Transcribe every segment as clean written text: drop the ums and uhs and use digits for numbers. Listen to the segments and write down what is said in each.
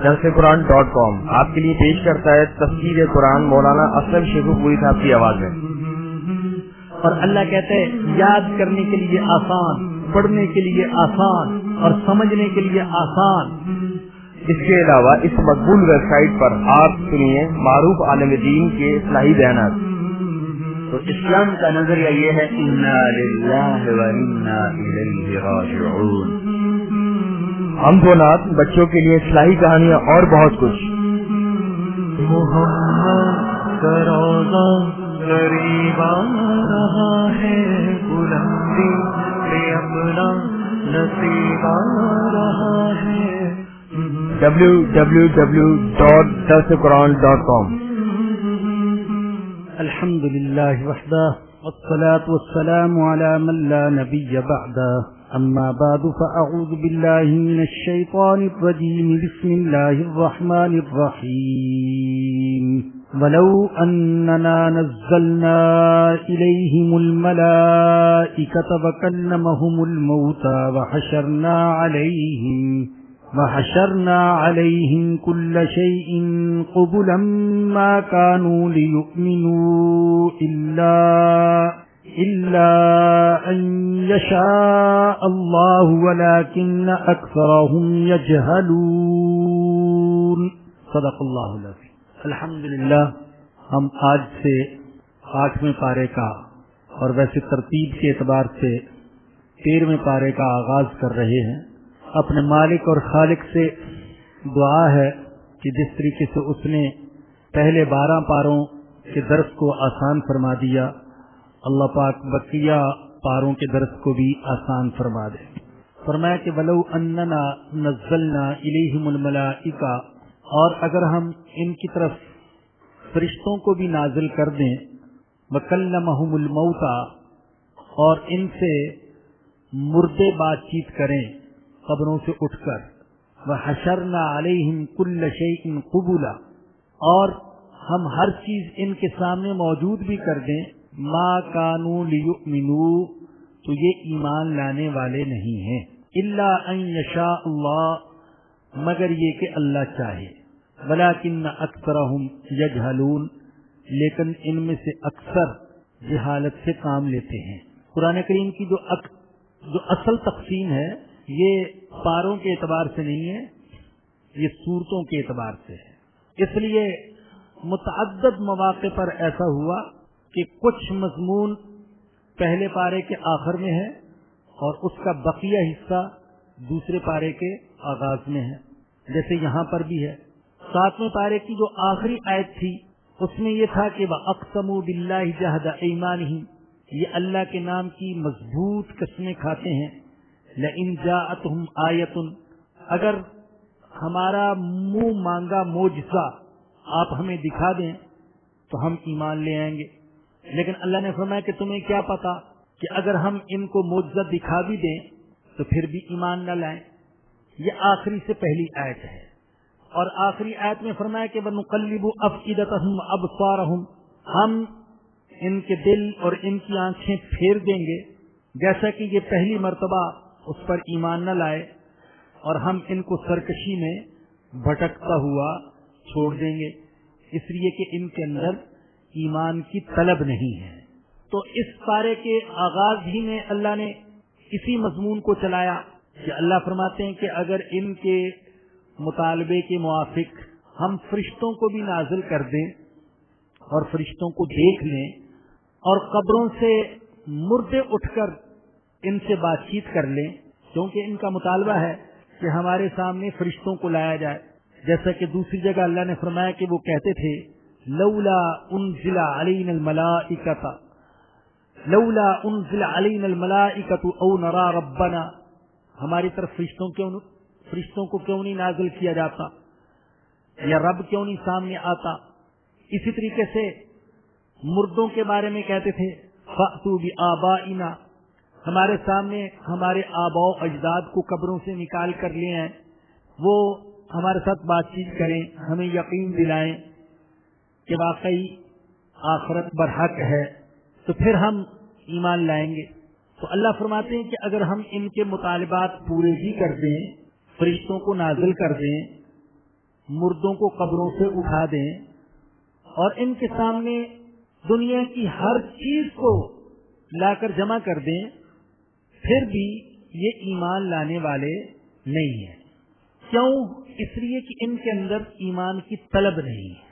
darse-quran.com آپ کے لیے پیش کرتا ہے تفسیر قرآن مولانا اسلم شیخوپوری صاحب کی آواز میں۔ اور اللہ کہتے ہیں یاد کرنے کے لیے آسان، پڑھنے کے لیے آسان اور سمجھنے کے لیے آسان۔ اس کے علاوہ اس مقبول ویب سائٹ پر آپ سنیے معروف عالم دین کے اصلاحی بیانات۔ تو اسلام کا نظریہ یہ ہے انا للہ و انا الیہ راجعون۔ حمد و نعت، بچوں کے لیے اصلاحی کہانیاں اور بہت کچھ۔ محمد کا روضہ قریب آ رہا ہے، بلندی پہ اپنا نصیب آ رہا ہے۔ www.darse-quran.com۔ الحمد للہ وحدہ والصلاة والسلام على من لا نبی بعدہ، اما بعد فاعوذ باللہ من الشیطان الرجیم، بسم اللہ الرحمن الرحیم۔ ولو اننا نزلنا الیہم الملائکۃ وکلمہم الموتى وحشرنا علیہم کل شیء قبلا ما كانوا ليؤمنوا إلا أن يشاء الله ولكن أكثرهم يجهلون۔ صدق اللہ العظیم۔ الحمدللہ ہم آج سے 8ویں پارے کا اور ویسے ترتیب کے اعتبار سے 13ویں پارے کا آغاز کر رہے ہیں۔ اپنے مالک اور خالق سے دعا ہے کہ جس طریقے سے اس نے پہلے 12 پاروں کے درس کو آسان فرما دیا، اللہ پاک بقیہ پاروں کے درس کو بھی آسان فرما دے۔ فرمایا کہ ولو اننا نزلنا الیہم الملائکہ، اور اگر ہم ان کی طرف فرشتوں کو بھی نازل کر دیں، وکلمہم الموتى، اور ان سے مردے بات چیت کریں قبروں سے اٹھ کر، وحشرنا علیہم کل شیء قبلا، اور ہم ہر چیز ان کے سامنے موجود بھی کر دیں، ما کانوا لیؤمنوا، تو یہ ایمان لانے والے نہیں ہیں، الا ان یشاء اللہ، مگر یہ کہ اللہ چاہے، ولکن اکثرہم یجہلون، لیکن ان میں سے اکثر جہالت سے کام لیتے ہیں۔ قرآن کریم کی جو اصل تقسیم ہے یہ پاروں کے اعتبار سے نہیں ہے، یہ صورتوں کے اعتبار سے ہے۔ اس لیے متعدد مواقع پر ایسا ہوا کہ کچھ مضمون پہلے پارے کے آخر میں ہے اور اس کا بقیہ حصہ دوسرے پارے کے آغاز میں ہے، جیسے یہاں پر بھی ہے۔ 7ویں پارے کی جو آخری آیت تھی اس میں یہ تھا کہ وَأَقْسَمُوا بِاللَّهِ جَهْدَ أَيْمَانِهِمْ، یہ اللہ کے نام کی مضبوط قسمیں کھاتے ہیں۔ لَإِن جَاءَتْهُمْ آیَةٌ، اگر ہمارا منہ مانگا معجزہ آپ ہمیں دکھا دیں تو ہم ایمان لے آئیں گے، لیکن اللہ نے فرمایا کہ تمہیں کیا پتا کہ اگر ہم ان کو معجزہ دکھا بھی دیں تو پھر بھی ایمان نہ لائیں۔ یہ آخری سے پہلی آیت ہے، اور آخری آیت میں فرمایا کہ وَنُقَلِّبُ أَفْئِدَتَهُمْ وَأَبْصَارَهُمْ، ہم ان کے دل اور ان کی آنکھیں پھیر دیں گے، جیسا کہ یہ پہلی مرتبہ اس پر ایمان نہ لائے، اور ہم ان کو سرکشی میں بھٹکتا ہوا چھوڑ دیں گے، اس لیے کہ ان کے اندر ایمان کی طلب نہیں ہے۔ تو اس پارے کے آغاز ہی میں اللہ نے اسی مضمون کو چلایا کہ اللہ فرماتے ہیں کہ اگر ان کے مطالبے کے موافق ہم فرشتوں کو بھی نازل کر دیں اور فرشتوں کو دیکھ لیں اور قبروں سے مردے اٹھ کر ان سے بات چیت کر لیں، کیونکہ ان کا مطالبہ ہے کہ ہمارے سامنے فرشتوں کو لایا جائے، جیسا کہ دوسری جگہ اللہ نے فرمایا کہ وہ کہتے تھے لولا انزل علینا الملائکۃ او نرى ربنا، ہماری طرف فرشتوں کو کیوں نہیں نازل کیا جاتا، یا رب کیوں نہیں سامنے آتا۔ اسی طریقے سے مردوں کے بارے میں کہتے تھے فأتوا بآبائنا، ہمارے سامنے ہمارے آباء و اجداد کو قبروں سے نکال کر لے آئیں، وہ ہمارے ساتھ بات چیت کریں، ہمیں یقین دلائیں کہ واقعی آخرت برحق ہے، تو پھر ہم ایمان لائیں گے۔ تو اللہ فرماتے ہیں کہ اگر ہم ان کے مطالبات پورے بھی کر دیں، فرشتوں کو نازل کر دیں، مردوں کو قبروں سے اٹھا دیں اور ان کے سامنے دنیا کی ہر چیز کو لا کر جمع کر دیں، پھر بھی یہ ایمان لانے والے نہیں ہیں۔ کیوں؟ اس لیے کہ ان کے اندر ایمان کی طلب نہیں ہے۔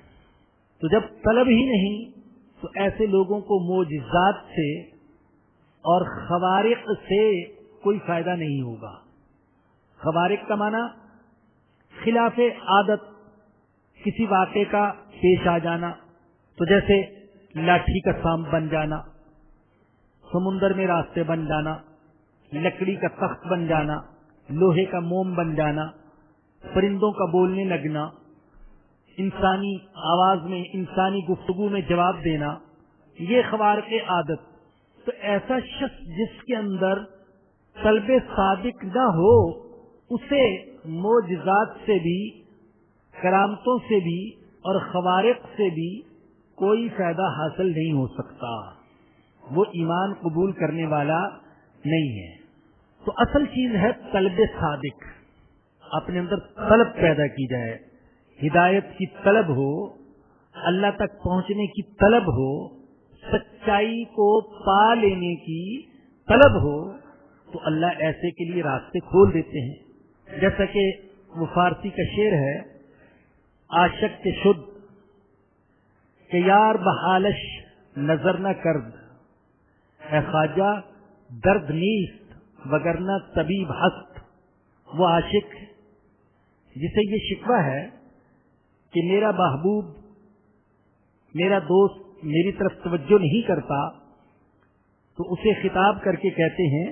تو جب طلب ہی نہیں تو ایسے لوگوں کو معجزات سے اور خوارق سے کوئی فائدہ نہیں ہوگا۔ خوارق کا معنی خلاف عادت کسی واقعے کا پیش آ جانا، تو جیسے لاٹھی کا سانپ بن جانا، سمندر میں راستے بن جانا، لکڑی کا تخت بن جانا، لوہے کا موم بن جانا، پرندوں کا بولنے لگنا، انسانی آواز میں، انسانی گفتگو میں جواب دینا، یہ خوارق عادت۔ تو ایسا شخص جس کے اندر قلب صادق نہ ہو، اسے معجزات سے بھی، کرامتوں سے بھی اور خوارق سے بھی کوئی فائدہ حاصل نہیں ہو سکتا، وہ ایمان قبول کرنے والا نہیں ہے۔ تو اصل چیز ہے قلب صادق، اپنے اندر طلب پیدا کی جائے، ہدایت کی طلب ہو، اللہ تک پہنچنے کی طلب ہو، سچائی کو پا لینے کی طلب ہو، تو اللہ ایسے کے لیے راستے کھول دیتے ہیں۔ جیسا کہ وہ فارسی کا شعر ہے، عاشق کے شد کہ یار بحالش نظر نہ کرد، اے خواجہ درد نیست وگرنہ طبیب ہست۔ وہ عاشق جسے یہ شکوہ ہے کہ میرا محبوب، میرا دوست میری طرف توجہ نہیں کرتا، تو اسے خطاب کر کے کہتے ہیں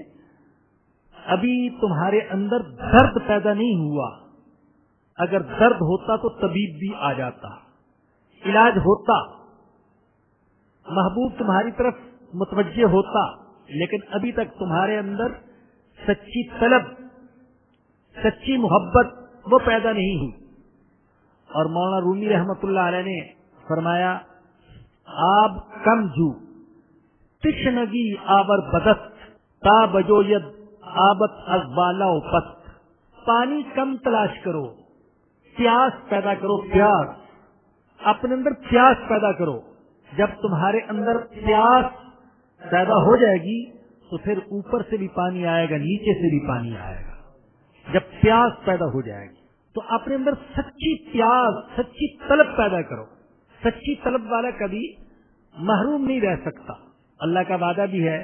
ابھی تمہارے اندر درد پیدا نہیں ہوا، اگر درد ہوتا تو طبیب بھی آ جاتا، علاج ہوتا، محبوب تمہاری طرف متوجہ ہوتا، لیکن ابھی تک تمہارے اندر سچی طلب، سچی محبت وہ پیدا نہیں ہوئی۔ اور مولانا رومی رحمت اللہ علیہ نے فرمایا آب کم جو تشنگی آور بدست تا بجوید آبت از بالا و پست۔ پانی کم تلاش کرو، پیاس پیدا کرو، پیاس اپنے اندر پیاس پیدا کرو۔ جب تمہارے اندر پیاس پیدا ہو جائے گی تو پھر اوپر سے بھی پانی آئے گا، نیچے سے بھی پانی آئے گا۔ جب پیاس پیدا ہو جائے گی تو اپنے اندر سچی پیاس، سچی طلب پیدا کرو۔ سچی طلب والا کبھی محروم نہیں رہ سکتا۔ اللہ کا وعدہ بھی ہے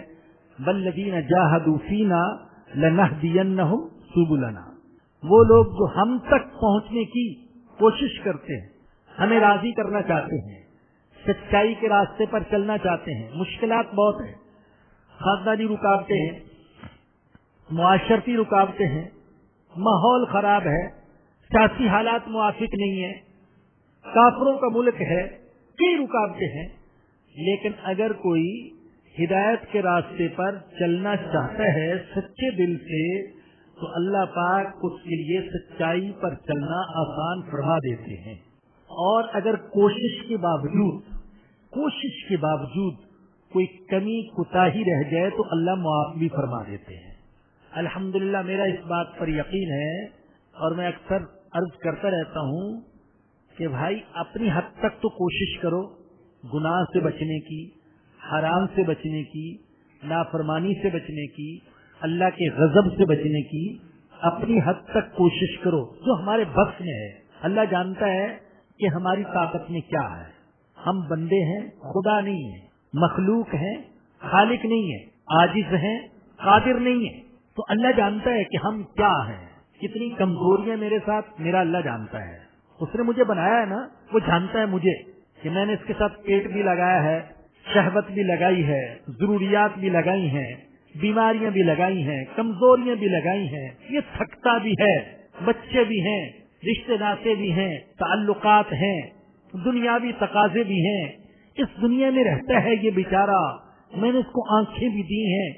والذین جاہدوا فینا لنہدینہم سبلنا۔ وہ لوگ جو ہم تک پہنچنے کی کوشش کرتے ہیں، ہمیں راضی کرنا چاہتے ہیں، سچائی کے راستے پر چلنا چاہتے ہیں، مشکلات بہت ہیں، خاندانی رکاوٹیں ہیں، معاشرتی رکاوٹیں ہیں، ماحول خراب ہے، سیاسی حالات موافق نہیں ہیں، کافروں کا ملک ہے، کئی رکاوٹیں ہیں، لیکن اگر کوئی ہدایت کے راستے پر چلنا چاہتا ہے سچے دل سے، تو اللہ پاک اس کے لیے سچائی پر چلنا آسان فرما دیتے ہیں۔ اور اگر کوشش کے باوجود کوئی کمی کوتاہی رہ جائے تو اللہ معاف بھی فرما دیتے ہیں۔ الحمدللہ میرا اس بات پر یقین ہے، اور میں اکثر عرض کرتا رہتا ہوں کہ بھائی اپنی حد تک تو کوشش کرو، گناہ سے بچنے کی، حرام سے بچنے کی، نافرمانی سے بچنے کی، اللہ کے غضب سے بچنے کی اپنی حد تک کوشش کرو جو ہمارے بس میں ہے۔ اللہ جانتا ہے کہ ہماری طاقت میں کیا ہے، ہم بندے ہیں، خدا نہیں ہیں، مخلوق ہیں، خالق نہیں ہے، عاجز ہیں، قادر نہیں ہے۔ تو اللہ جانتا ہے کہ ہم کیا ہیں، کتنی کمزوریاں میرے ساتھ میرا اللہ جانتا ہے۔ اس نے مجھے بنایا ہے نا، وہ جانتا ہے مجھے کہ میں نے اس کے ساتھ پیٹ بھی لگایا ہے، شہوت بھی لگائی ہے، ضروریات بھی لگائی ہیں، بیماریاں بھی لگائی ہیں، کمزوریاں بھی لگائی ہیں، یہ تھکتا بھی ہے، بچے بھی ہیں، رشتے ناطے بھی ہیں، تعلقات ہیں، دنیاوی تقاضے بھی ہیں، اس دنیا میں رہتا ہے یہ بیچارہ، میں نے اس کو آنکھیں بھی دی ہیں،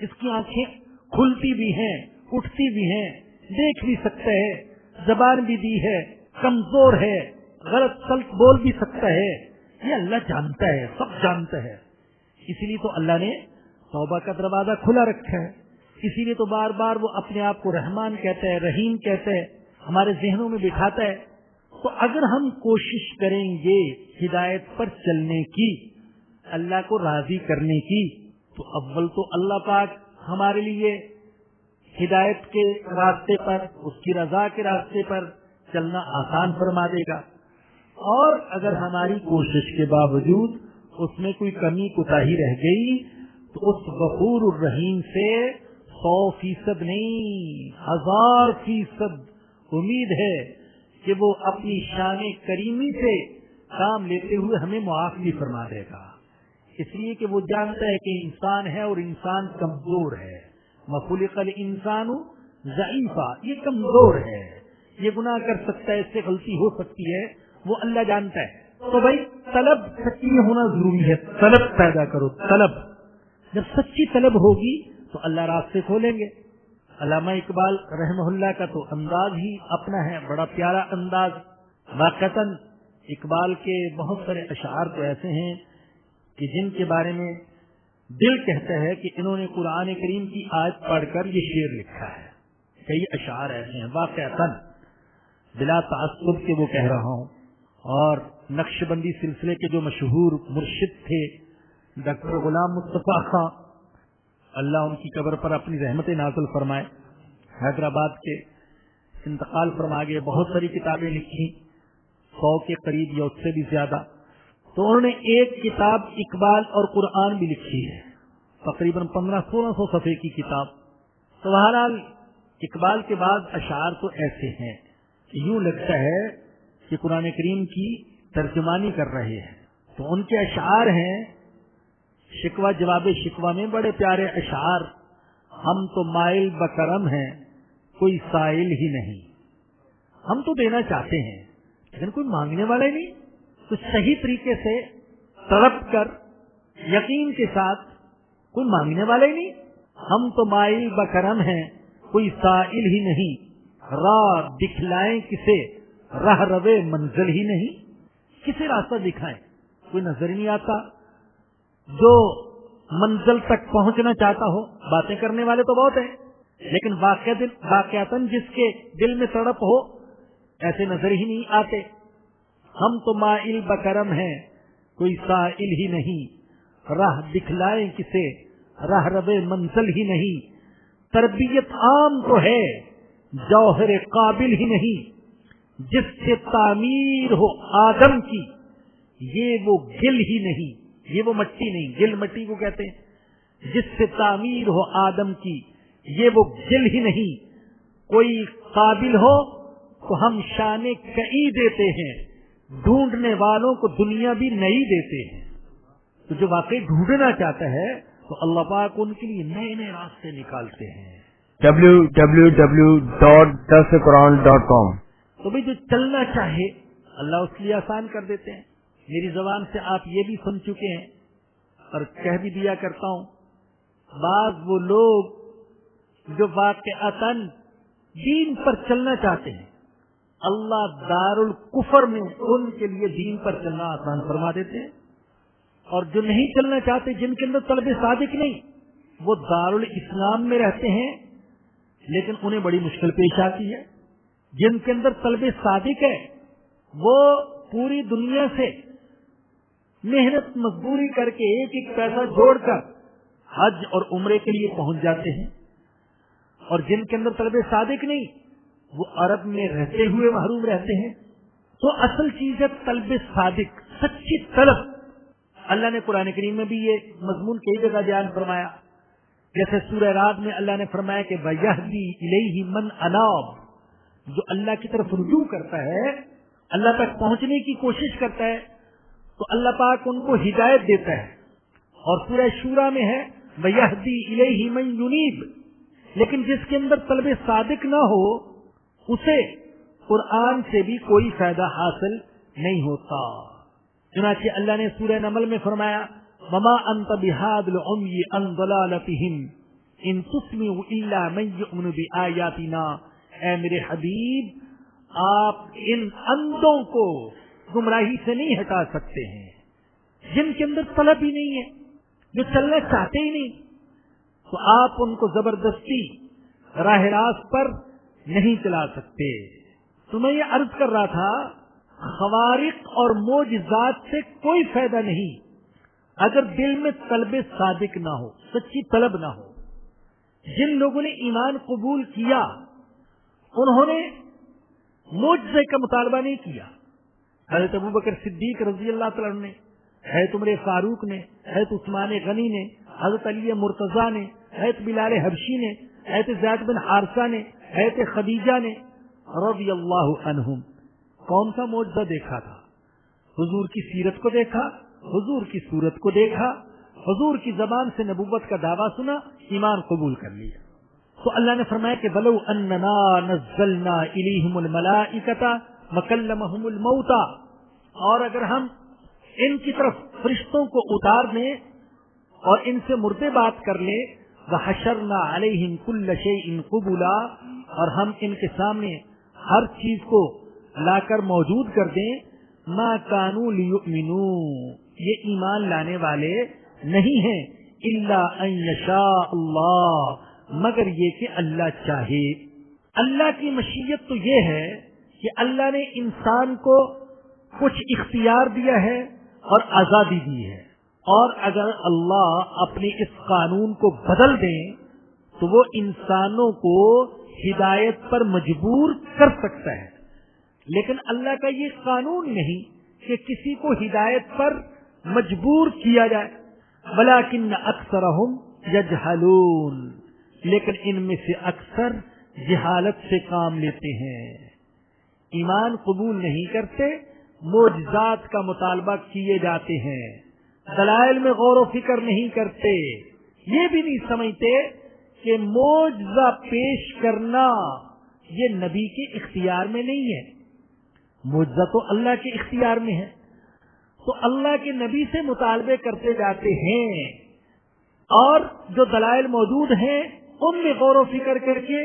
اس کی آنکھیں کھلتی بھی ہیں، اٹھتی بھی ہیں، دیکھ بھی سکتا ہے، زبان بھی دی ہے، کمزور ہے، غلط سلط بول بھی سکتا ہے، یہ اللہ جانتا ہے، سب جانتا ہے۔ اسی لیے تو اللہ نے توبہ کا دروازہ کھلا رکھا ہے، اسی لیے تو بار بار وہ اپنے آپ کو رحمان کہتا ہے، رحیم کہتا ہے، ہمارے ذہنوں میں بٹھاتا ہے۔ تو اگر ہم کوشش کریں گے ہدایت پر چلنے کی، اللہ کو راضی کرنے کی، تو اول تو اللہ پاک ہمارے لیے ہدایت کے راستے پر، اس کی رضا کے راستے پر چلنا آسان فرما دے گا، اور اگر ہماری کوشش کے باوجود اس میں کوئی کمی کوتاہی رہ گئی تو اس غفور الرحیم سے 100% نہیں 1000% امید ہے کہ وہ اپنی شان کریمی سے کام لیتے ہوئے ہمیں معاف بھی فرما دے گا، اس لیے کہ وہ جانتا ہے کہ انسان ہے اور انسان کمزور ہے۔ مخلوق الانسان ضعیفا، یہ کمزور ہے، یہ گناہ کر سکتا ہے، اس سے غلطی ہو سکتی ہے، وہ اللہ جانتا ہے۔ تو بھائی طلب سچی ہونا ضروری ہے، طلب پیدا کرو، طلب جب سچی طلب ہوگی تو اللہ راستے کھولیں گے۔ علامہ اقبال رحمہ اللہ کا تو انداز ہی اپنا ہے، بڑا پیارا انداز۔ واقعتاً اقبال کے بہت سارے اشعار تو ایسے ہیں کہ جن کے بارے میں دل کہتا ہے کہ انہوں نے قرآن کریم کی آیت پڑھ کر یہ شعر لکھا ہے۔ کئی اشعار ایسے ہیں واقعتاً بلا تعصب کے وہ کہہ رہا ہوں، اور نقش بندی سلسلے کے جو مشہور مرشد تھے ڈاکٹر غلام مصطفیٰ خان، اللہ ان کی قبر پر اپنی رحمت نازل فرمائے، حیدرآباد کے انتقال فرما گئے، بہت ساری کتابیں لکھی، 100 کے قریب یا اس سے بھی زیادہ۔ تو انہوں نے ایک کتاب اقبال اور قرآن بھی لکھی ہے، تقریباً 1500-1600 صفحے کی کتاب۔ تو بہرحال اقبال کے بعد اشعار تو ایسے ہیں کہ یوں لگتا ہے کہ قرآن کریم کی ترجمانی کر رہے ہیں۔ تو ان کے اشعار ہیں شکوہ جواب شکوہ میں بڑے پیارے اشعار۔ ہم تو مائل بکرم ہیں، کوئی سائل ہی نہیں، ہم تو دینا چاہتے ہیں لیکن کوئی مانگنے والا ہی نہیں۔ تو صحیح طریقے سے طلب کر یقین کے ساتھ، کوئی مانگنے والا ہی نہیں۔ ہم تو مائل بکرم ہیں، کوئی سائل ہی نہیں، راہ دکھلائیں کسے، راہ روے منزل ہی نہیں۔ کسے راستہ دکھائیں، کوئی نظر ہی نہیں آتا۔ جو منزل تک پہنچنا چاہتا ہو، باتیں کرنے والے تو بہت ہیں لیکن واقعتاً جس کے دل میں تڑپ ہو ایسے نظر ہی نہیں آتے۔ ہم تو مائل بکرم ہیں، کوئی سائل ہی نہیں، راہ دکھلائیں کسے، راہ روے منزل ہی نہیں۔ تربیت عام تو ہے، جوہر قابل ہی نہیں، جس سے تعمیر ہو آدم کی، یہ وہ گل ہی نہیں، یہ وہ مٹی نہیں، گل مٹی کو کہتے ہیں۔ جس سے تعمیر ہو آدم کی، یہ وہ گل ہی نہیں۔ کوئی قابل ہو تو ہم شان کئی دیتے ہیں، ڈھونڈنے والوں کو دنیا بھی نئی دیتے ہیں۔ تو جو واقعی ڈھونڈنا چاہتا ہے تو اللہ پاک ان کے لیے نئے نئے راستے نکالتے ہیں۔ www.dasquran.com تو بھئی جو چلنا چاہے اللہ اس کے لیے آسان کر دیتے ہیں۔ میری زبان سے آپ یہ بھی سن چکے ہیں اور کہہ بھی دیا کرتا ہوں، بعض وہ لوگ جو واقعتاً دین پر چلنا چاہتے ہیں، اللہ دار الکفر میں ان کے لیے دین پر چلنا آسان فرما دیتے ہیں، اور جو نہیں چلنا چاہتے، جن کے اندر طلب صادق نہیں، وہ دار الاسلام میں رہتے ہیں لیکن انہیں بڑی مشکل پیش آتی ہے۔ جن کے اندر طلب صادق ہے وہ پوری دنیا سے محنت مزدوری کر کے ایک ایک پیسہ جوڑ کر حج اور عمرے کے لیے پہنچ جاتے ہیں، اور جن کے اندر طلب صادق نہیں وہ عرب میں رہتے ہوئے محروم رہتے ہیں۔ تو اصل چیز ہے طلب صادق، سچی طلب۔ اللہ نے قرآن کریم میں بھی یہ مضمون کئی جگہ بیان فرمایا، جیسے سورہ رعد میں اللہ نے فرمایا کہ وَيَهْدِي إِلَيْهِ مَنْ أَنَابَ، جو اللہ کی طرف رجوع کرتا ہے، اللہ تک پہنچنے کی کوشش کرتا ہے تو اللہ پاک ان کو ہدایت دیتا ہے۔ اور سورہ شورى میں ہے وَيَهْدِي إِلَيْهِ مَنْ يُنِيبُ، لیکن جس کے اندر طلب صادق نہ ہو اسے قرآن سے بھی کوئی فائدہ حاصل نہیں ہوتا۔ چنانچہ اللہ نے سورہ نمل میں فرمایا وَمَا أَنْتَ بِهَادِ الْعُمْيِ عَنْ ضَلَالَتِهِمْ إِن تُسْمِعُ إِلَّا مَن يُؤْمِنُ بِآيَاتِنَا، اے میرے حبیب آپ ان اندھوں کو گمراہی سے نہیں ہٹا سکتے ہیں جن کے اندر طلب ہی نہیں ہے، جو چلنا چاہتے ہی نہیں۔ تو آپ ان کو زبردستی راہ راست پر نہیں چلا سکتے. تو میں یہ عرض کر رہا تھا خوارق اور معجزات سے کوئی فائدہ نہیں اگر دل میں طلب صادق نہ ہو، سچی طلب نہ ہو. جن لوگوں نے ایمان قبول کیا انہوں نے معجزے کا مطالبہ نہیں کیا. حضرت ابوبکر صدیق رضی اللہ تعالیٰ عنہ نے، حضرت عمر فاروق نے، حضرت عثمان غنی نے، حضرت علی مرتضیٰ نے، حضرت بلال حبشی نے، حضرت زید بن حارثہ نے، حضرت خدیجہ نے رضی اللہ عنہم کون سا معجزہ دیکھا تھا؟ حضور کی سیرت کو دیکھا، حضور کی صورت کو دیکھا، حضور کی زبان سے نبوت کا دعویٰ سنا، ایمان قبول کر لیا. تو اللہ نے فرمایا کہ وَلَوْ أَنَّنَا نَزَّلْنَا إِلَيْهِمُ الْمَلَائِكَةَ وَكَلَّمَهُمُ الْمَوْتَى، اور اگر ہم ان کی طرف فرشتوں کو اتار دیں اور ان سے مردے بات کر لیں، وَحَشَرْنَا عَلَيْهِمْ كُلَّ شَيْءٍ قُبُلًا، اور ہم ان کے سامنے ہر چیز کو لا کر موجود کر دیں، مَا كَانُوا لِيُؤْمِنُوا، یہ ایمان لانے والے نہیں ہیں، إِلَّا أَن يَشَاءَ اللَّهُ، مگر یہ کہ اللہ چاہے. اللہ کی مشیت تو یہ ہے کہ اللہ نے انسان کو کچھ اختیار دیا ہے اور آزادی دی ہے، اور اگر اللہ اپنے اس قانون کو بدل دیں تو وہ انسانوں کو ہدایت پر مجبور کر سکتا ہے. لیکن اللہ کا یہ قانون نہیں کہ کسی کو ہدایت پر مجبور کیا جائے. وَلَٰكِنَّ أَكْثَرَهُمْ يَجْهَلُونَ، لیکن ان میں سے اکثر جہالت سے کام لیتے ہیں، ایمان قبول نہیں کرتے، معجزات کا مطالبہ کیے جاتے ہیں، دلائل میں غور و فکر نہیں کرتے، یہ بھی نہیں سمجھتے کہ معجزہ پیش کرنا یہ نبی کے اختیار میں نہیں ہے، معجزہ تو اللہ کے اختیار میں ہے. تو اللہ کے نبی سے مطالبے کرتے جاتے ہیں اور جو دلائل موجود ہیں ان میں غور و فکر کر کے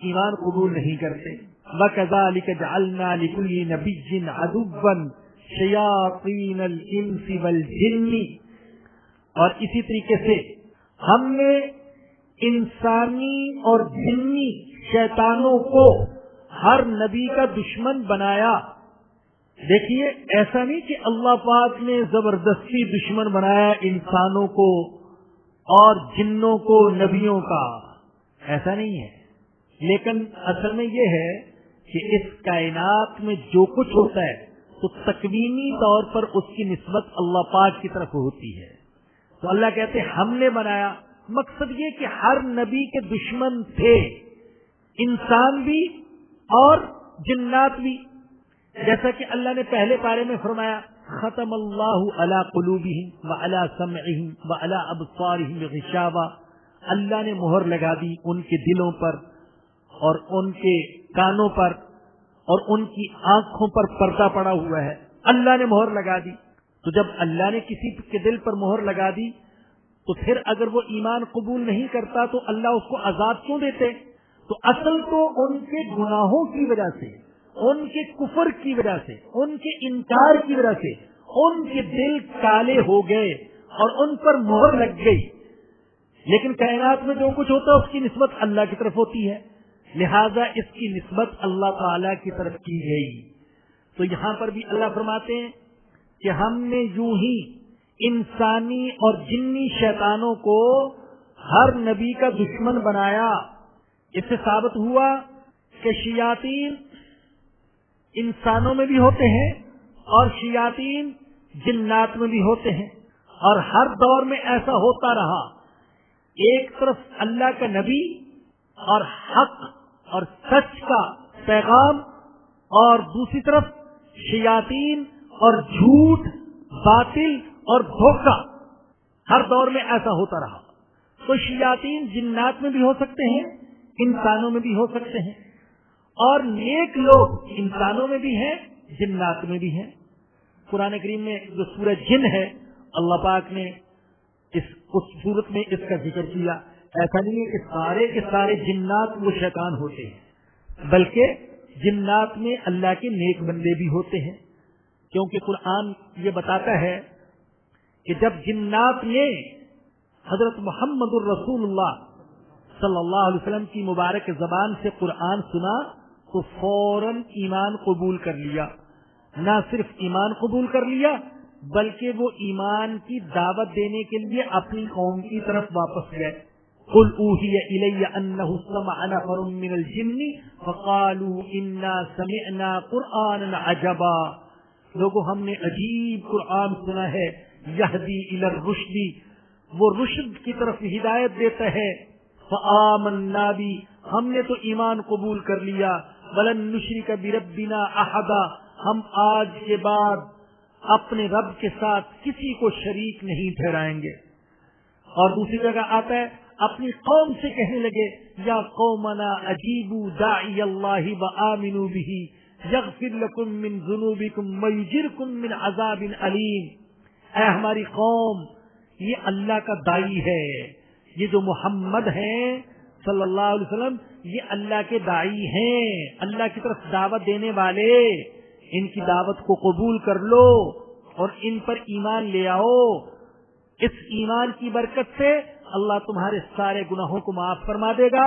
ایمان قبول نہیں کرتے. وَكَذَلِكَ جَعَلْنَا لِكُلِّ نَبِيٍّ عَدُوًّا شَيَاطِينَ الْإِنسِ وَالْجِنِّ، اور اسی طریقے سے ہم نے انسانی اور جنی شیطانوں کو ہر نبی کا دشمن بنایا. دیکھیے ایسا نہیں کہ اللہ پاک نے زبردستی دشمن بنایا انسانوں کو اور جنوں کو نبیوں کا، ایسا نہیں ہے. لیکن اصل میں یہ ہے کہ اس کائنات میں جو کچھ ہوتا ہے تو تکوینی طور پر اس کی نسبت اللہ پاک کی طرف ہوتی ہے. تو اللہ کہتے ہیں ہم نے بنایا. مقصد یہ کہ ہر نبی کے دشمن تھے، انسان بھی اور جنات بھی. جیسا کہ اللہ نے پہلے پارے میں فرمایا ختم اللہ علی قلوبہم وعلی سمعہم وعلی ابصارہم غشاوہ، اللہ نے مہر لگا دی ان کے دلوں پر اور ان کے کانوں پر اور ان کی آنکھوں پر پردہ پڑا ہوا ہے، اللہ نے مہر لگا دی. تو جب اللہ نے کسی کے دل پر مہر لگا دی تو پھر اگر وہ ایمان قبول نہیں کرتا تو اللہ اس کو عذاب کیوں دیتے؟ تو اصل تو ان کے گناہوں کی وجہ سے، ان کے کفر کی وجہ سے، ان کے انکار کی وجہ سے ان کے دل کالے ہو گئے اور ان پر مہر لگ گئی. لیکن کائنات میں جو کچھ ہوتا ہے اس کی نسبت اللہ کی طرف ہوتی ہے، لہذا اس کی نسبت اللہ تعالی کی طرف کی گئی. تو یہاں پر بھی اللہ فرماتے ہیں کہ ہم نے یوں ہی انسانی اور جنی شیطانوں کو ہر نبی کا دشمن بنایا. اس سے ثابت ہوا کہ شیاطین انسانوں میں بھی ہوتے ہیں اور شیاطین جنات میں بھی ہوتے ہیں، اور ہر دور میں ایسا ہوتا رہا. ایک طرف اللہ کا نبی اور حق اور سچ کا پیغام، اور دوسری طرف شیاطین اور جھوٹ، باطل اور دھوکہ. ہر دور میں ایسا ہوتا رہا. تو شیاطین جنات میں بھی ہو سکتے ہیں، انسانوں میں بھی ہو سکتے ہیں، اور نیک لوگ انسانوں میں بھی ہیں، جنات میں بھی ہیں. قرآن کریم میں جو سورہ جن ہے اللہ پاک نے اس صورت میں اس کا ذکر کیا. ایسا نہیں ہے کہ سارے کے سارے جنات وہ شیطان ہوتے ہیں، بلکہ جنات میں اللہ کے نیک بندے بھی ہوتے ہیں. کیونکہ قرآن یہ بتاتا ہے کہ جب جنات نے حضرت محمد الرسول اللہ صلی اللہ علیہ وسلم کی مبارک زبان سے قرآن سنا تو فوراً ایمان قبول کر لیا. نہ صرف ایمان قبول کر لیا بلکہ وہ ایمان کی دعوت دینے کے لیے اپنی قوم کی طرف واپس گئے. قل اوحی الی انہ استمع نفر من الجن فقالوا انا سمعنا قرآنا عجبا. لوگوں ہم نے عجیب قرآن سنا ہے، یہدی الی الرشد، وہ رشد کی طرف ہدایت دیتا ہے. فآمنا بی، ہم نے تو ایمان قبول کر لیا. ولن نشرک بربنا احدا، ہم آج کے بعد اپنے رب کے ساتھ کسی کو شریک نہیں ٹھہرائیں گے. اور دوسری جگہ آتا ہے اپنی قوم سے کہنے لگے یا قومنا اجیبوا داعی اللہ وآمنوا بہ یغفر لکم من ذنوبکم ویجرکم من عذاب علیم. اے ہماری قوم، یہ اللہ کا داعی ہے، یہ جو محمد ہیں صلی اللہ علیہ وسلم یہ اللہ کے داعی ہیں، اللہ کی طرف دعوت دینے والے. ان کی دعوت کو قبول کر لو اور ان پر ایمان لے آؤ. اس ایمان کی برکت سے اللہ تمہارے سارے گناہوں کو معاف فرما دے گا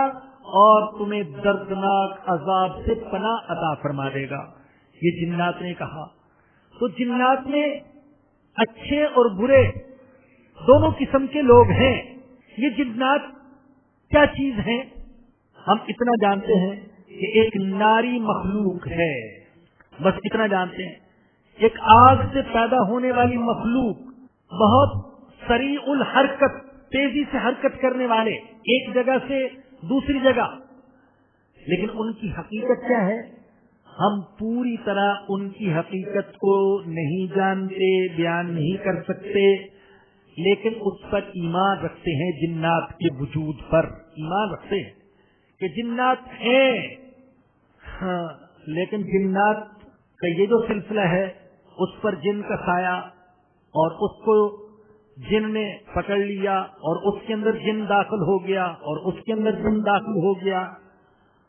اور تمہیں دردناک عذاب سے پناہ عطا فرما دے گا. یہ جنات نے کہا. تو جنات میں اچھے اور برے دونوں قسم کے لوگ ہیں. یہ جنات کیا چیز ہیں؟ ہم اتنا جانتے ہیں کہ ایک ناری مخلوق ہے، بس اتنا جانتے ہیں. ایک آگ سے پیدا ہونے والی مخلوق، بہت سریع الحرکت، تیزی سے حرکت کرنے والے، ایک جگہ سے دوسری جگہ. لیکن ان کی حقیقت کیا ہے؟ ہم پوری طرح ان کی حقیقت کو نہیں جانتے، بیان نہیں کر سکتے، لیکن اس پر ایمان رکھتے ہیں. جنات کے وجود پر ایمان رکھتے ہیں کہ جنات ہیں. ہاں، لیکن جنات کا یہ جو سلسلہ ہے اس پر جن کا سایہ، اور اس کو جن نے پکڑ لیا اور اس کے اندر جن داخل ہو گیا اور اس کے اندر جن داخل ہو گیا.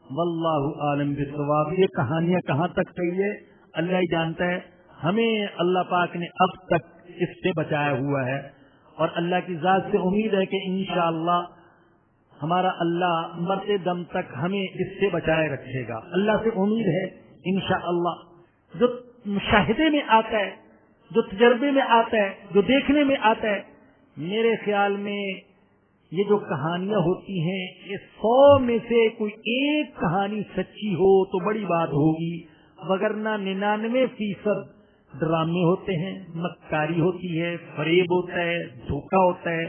واللہ عالم بالصواب. یہ کہانیاں کہاں تک صحیح ہے اللہ ہی جانتا ہے. ہمیں اللہ پاک نے اب تک اس سے بچایا ہوا ہے اور اللہ کی ذات سے امید ہے کہ انشاءاللہ ہمارا اللہ مرتے دم تک ہمیں اس سے بچائے رکھے گا. اللہ سے امید ہے انشاءاللہ. جو مشاہدے میں آتا ہے، جو تجربے میں آتا ہے، جو دیکھنے میں آتا ہے، میرے خیال میں یہ جو کہانیاں ہوتی ہیں یہ 100 میں سے کوئی ایک کہانی سچی ہو تو بڑی بات ہوگی، وگرنہ 99% ڈرامے ہوتے ہیں، مکاری ہوتی ہے، فریب ہوتا ہے، دھوکہ ہوتا ہے،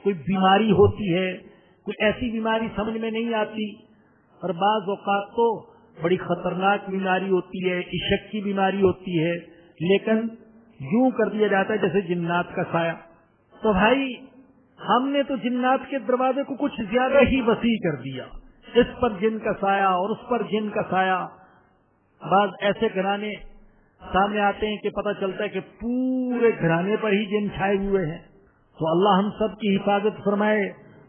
کوئی بیماری ہوتی ہے، کوئی ایسی بیماری سمجھ میں نہیں آتی، اور بعض اوقات تو بڑی خطرناک بیماری ہوتی ہے، عشق کی بیماری ہوتی ہے، لیکن یوں کر دیا جاتا ہے جیسے جنات کا سایہ. تو بھائی ہم نے تو جنات کے دروازے کو کچھ زیادہ ہی وسیع کر دیا. اس پر جن کا سایہ اور اس پر جن کا سایہ. بعض ایسے گھرانے سامنے آتے ہیں کہ پتہ چلتا ہے کہ پورے گھرانے پر ہی جن چھائے ہوئے ہیں. تو اللہ ہم سب کی حفاظت فرمائے.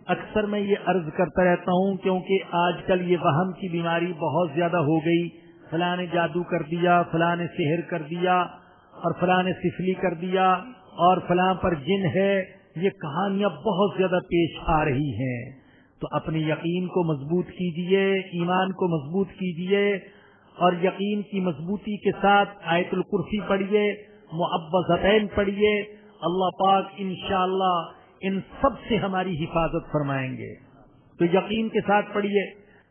اکثر میں یہ عرض کرتا رہتا ہوں کیونکہ آج کل یہ وہم کی بیماری بہت زیادہ ہو گئی. فلاں نے جادو کر دیا، فلاں نے سحر کر دیا، اور فلاں نے سفلی کر دیا، اور فلاں پر جن ہے. یہ کہانیاں بہت زیادہ پیش آ رہی ہیں. تو اپنے یقین کو مضبوط کیجئے، ایمان کو مضبوط کیجئے، اور یقین کی مضبوطی کے ساتھ آیت الکرسی پڑھیے، معوذتین پڑھیے. اللہ پاک انشاءاللہ ان سب سے ہماری حفاظت فرمائیں گے. تو یقین کے ساتھ پڑھیے.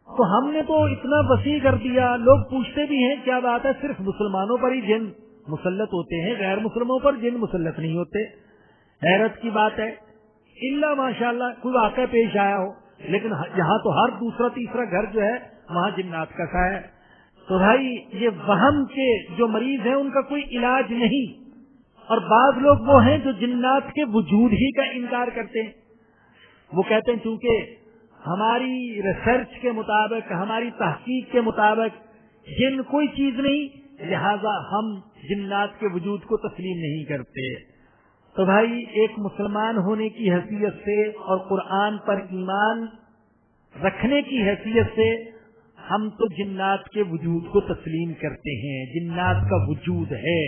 تو ہم نے تو اتنا وسیع کر دیا. لوگ پوچھتے بھی ہیں کیا بات ہے صرف مسلمانوں پر ہی جن مسلط ہوتے ہیں، غیر مسلموں پر جن مسلط نہیں ہوتے؟ حیرت کی بات ہے. الا ماشاءاللہ کوئی واقعہ پیش آیا ہو، لیکن یہاں تو ہر دوسرا تیسرا گھر جو ہے وہاں جنات کا سایہ ہے. تو بھائی یہ وہم کے جو مریض ہیں ان کا کوئی علاج نہیں. اور بعض لوگ وہ ہیں جو جنات کے وجود ہی کا انکار کرتے ہیں. وہ کہتے ہیں چونکہ ہماری ریسرچ کے مطابق، ہماری تحقیق کے مطابق جن کوئی چیز نہیں، لہذا ہم جنات کے وجود کو تسلیم نہیں کرتے. تو بھائی ایک مسلمان ہونے کی حیثیت سے اور قرآن پر ایمان رکھنے کی حیثیت سے ہم تو جنات کے وجود کو تسلیم کرتے ہیں. جنات کا وجود ہے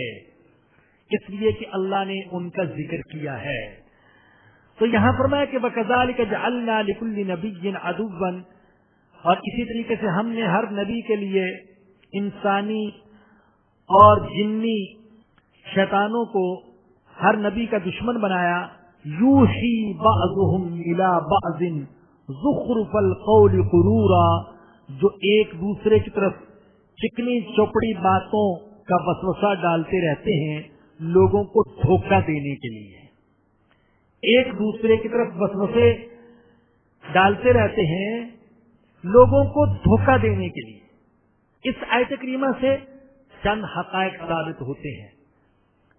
اس لیے کہ اللہ نے ان کا ذکر کیا ہے. تو یہاں فرمایا کہ وَكَذَلِكَ جَعَلْنَا لِكُلِّ نَبِيٍّ عَدُوًّا، اور اسی طریقے سے ہم نے ہر نبی کے لیے انسانی اور جنی شیطانوں کو ہر نبی کا دشمن بنایا. یوحی بعضهم الى بعض زخرف القول غرورا، جو ایک دوسرے کی طرف چکنی چوپڑی باتوں کا وسوسہ ڈالتے رہتے ہیں لوگوں کو دھوکہ دینے کے لیے. ایک دوسرے کی طرف وسوسے ڈالتے رہتے ہیں لوگوں کو دھوکہ دینے کے لیے. اس آیت کریمہ سے چند حقائق ثابت ہوتے ہیں.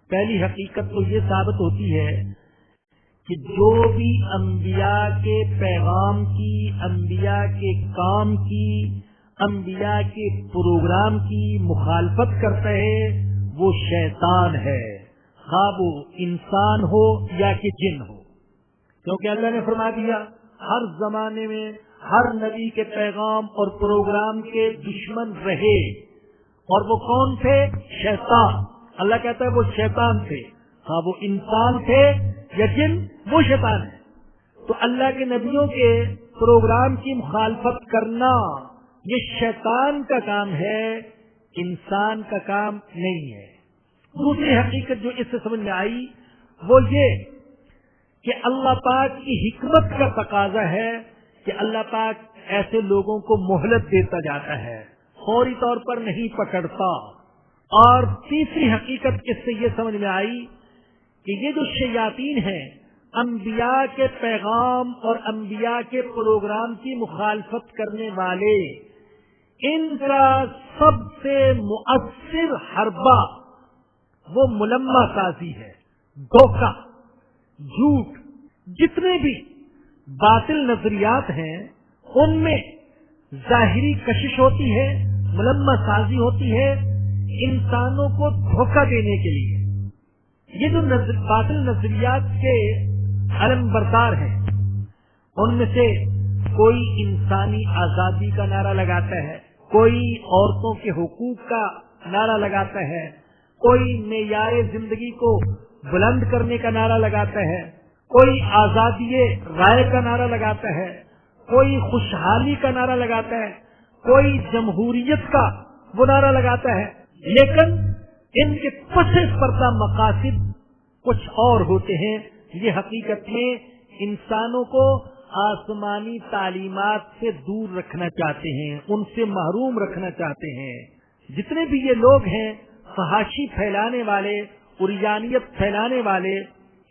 پہلی حقیقت تو یہ ثابت ہوتی ہے کہ جو بھی انبیاء کے پیغام کی، انبیاء کے کام کی، انبیاء کے پروگرام کی مخالفت کرتا ہے وہ شیطان ہے، خواہ وہ انسان ہو یا کہ جن ہو. کیونکہ اللہ نے فرما دیا ہر زمانے میں ہر نبی کے پیغام اور پروگرام کے دشمن رہے، اور وہ کون تھے؟ شیطان. اللہ کہتا ہے وہ شیطان تھے، ہاں وہ انسان تھے یا جن، وہ شیطان ہے. تو اللہ کے نبیوں کے پروگرام کی مخالفت کرنا یہ شیطان کا کام ہے، انسان کا کام نہیں ہے. دوسری حقیقت جو اس سے سمجھ میں آئی وہ یہ کہ اللہ پاک کی حکمت کا تقاضا ہے کہ اللہ پاک ایسے لوگوں کو مہلت دیتا جاتا ہے، فوری طور پر نہیں پکڑتا. اور تیسری حقیقت اس سے یہ سمجھ میں آئی کہ یہ جو شیاطین ہیں انبیاء کے پیغام اور انبیاء کے پروگرام کی مخالفت کرنے والے، ان کا سب سے مؤثر حربہ وہ ملمہ سازی ہے، دھوکہ، جھوٹ. جتنے بھی باطل نظریات ہیں ان میں ظاہری کشش ہوتی ہے، ملمہ سازی ہوتی ہے انسانوں کو دھوکہ دینے کے لیے. یہ جو باطل نظریات کے علم بردار ہیں ان میں سے کوئی انسانی آزادی کا نعرہ لگاتا ہے، کوئی عورتوں کے حقوق کا نعرہ لگاتا ہے، کوئی معیار زندگی کو بلند کرنے کا نعرہ لگاتا ہے، کوئی آزادی رائے کا نعرہ لگاتا ہے، کوئی خوشحالی کا نعرہ لگاتا ہے، کوئی جمہوریت کا وہ نعرہ لگاتا ہے. لیکن ان کے پس پردہ مقاصد کچھ اور ہوتے ہیں. یہ حقیقت میں انسانوں کو آسمانی تعلیمات سے دور رکھنا چاہتے ہیں، ان سے محروم رکھنا چاہتے ہیں. جتنے بھی یہ لوگ ہیں فحاشی پھیلانے والے، عریانیت پھیلانے والے،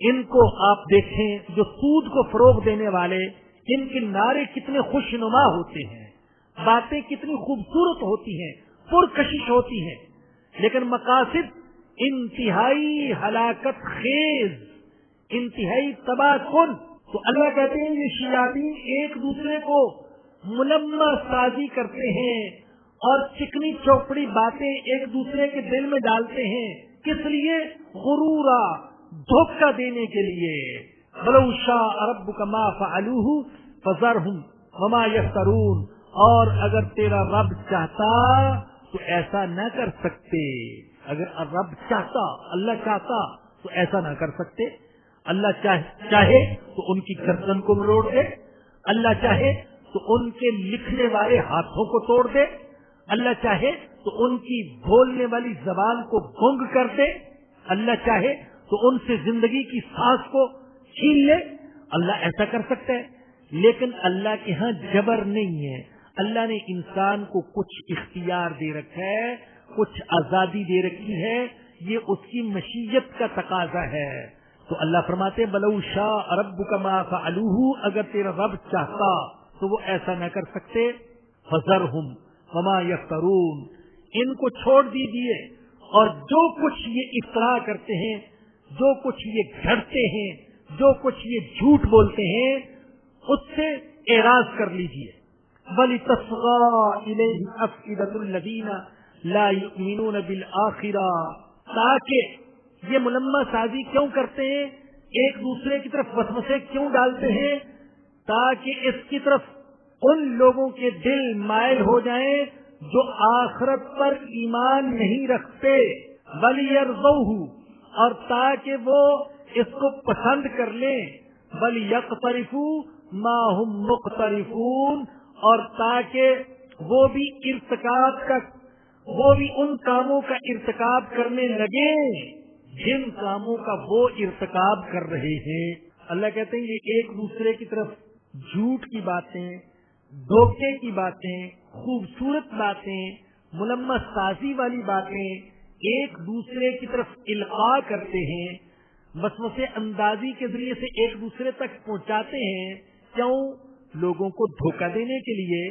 ان کو آپ دیکھیں جو سود کو فروغ دینے والے، ان کے نعرے کتنے خوش نما ہوتے ہیں، باتیں کتنی خوبصورت ہوتی ہیں، پرکشش ہوتی ہیں، لیکن مقاصد انتہائی ہلاکت خیز، انتہائی تباہ کن. تو اللہ کہتے ہیں یہ شیاطین ایک دوسرے کو ملمہ سازی کرتے ہیں اور چکنی چوپڑی باتیں ایک دوسرے کے دل میں ڈالتے ہیں. کس لیے؟ غرورا، دھوکہ دینے کے لیے. وَلَوْ شَاءَ رَبُّكَ مَا فَعَلُوهُ فَذَرْهُمْ وَمَا يَفْتَرُونَ، اور اگر تیرا رب چاہتا تو ایسا نہ کر سکتے. اگر رب چاہتا، اللہ چاہتا تو ایسا نہ کر سکتے. اللہ چاہے تو ان کی گردن کو مروڑ دے، اللہ چاہے تو ان کے لکھنے والے ہاتھوں کو توڑ دے، اللہ چاہے تو ان کی بولنے والی زبان کو گنگ کر دے، اللہ چاہے تو ان سے زندگی کی سانس کو چھین لے. اللہ ایسا کر سکتا ہے. لیکن اللہ کے ہاں جبر نہیں ہے. اللہ نے انسان کو کچھ اختیار دے رکھا ہے، کچھ آزادی دے رکھی ہے، یہ اس کی مشیت کا تقاضا ہے. تو اللہ فرماتے بلو شاء ربک ما فعلوہ، اگر تیرا رب چاہتا تو وہ ایسا نہ کر سکتے. فذرہم وما یفترون، ان کو چھوڑ دیجیے اور جو کچھ یہ افترا کرتے ہیں، جو کچھ یہ گھڑتے ہیں، جو کچھ یہ جھوٹ بولتے ہیں اس سے اعراض کر لیجیے. وَلِتَصْغَىٰ إِلَيْهِ أَفْئِدَةُ الَّذِينَ لَا يُؤْمِنُونَ بِالْآخِرَةِ. تاکہ یہ ملمہ سازی کیوں کرتے ہیں، ایک دوسرے کی طرف وسوسے کیوں ڈالتے ہیں؟ تاکہ اس کی طرف ان لوگوں کے دل مائل ہو جائیں جو آخرت پر ایمان نہیں رکھتے. وَلِيَرْضَوْهُ، اور تاکہ وہ اس کو پسند کر لیں. وَلْيَقْتَرِفُوا مَا هُمْ مُقْتَرِفُونَ، اور تاکہ وہ بھی ان کاموں کا ارتکاب کرنے لگے جن کاموں کا وہ ارتکاب کر رہے ہیں۔ اللہ کہتے ہیں یہ ایک دوسرے کی طرف جھوٹ کی باتیں، دھوکے کی باتیں، خوبصورت باتیں، ملمس سازی والی باتیں ایک دوسرے کی طرف القاء کرتے ہیں، وسوسے اندازی کے ذریعے سے ایک دوسرے تک پہنچاتے ہیں۔ کیوں؟ لوگوں کو دھوکہ دینے کے لیے،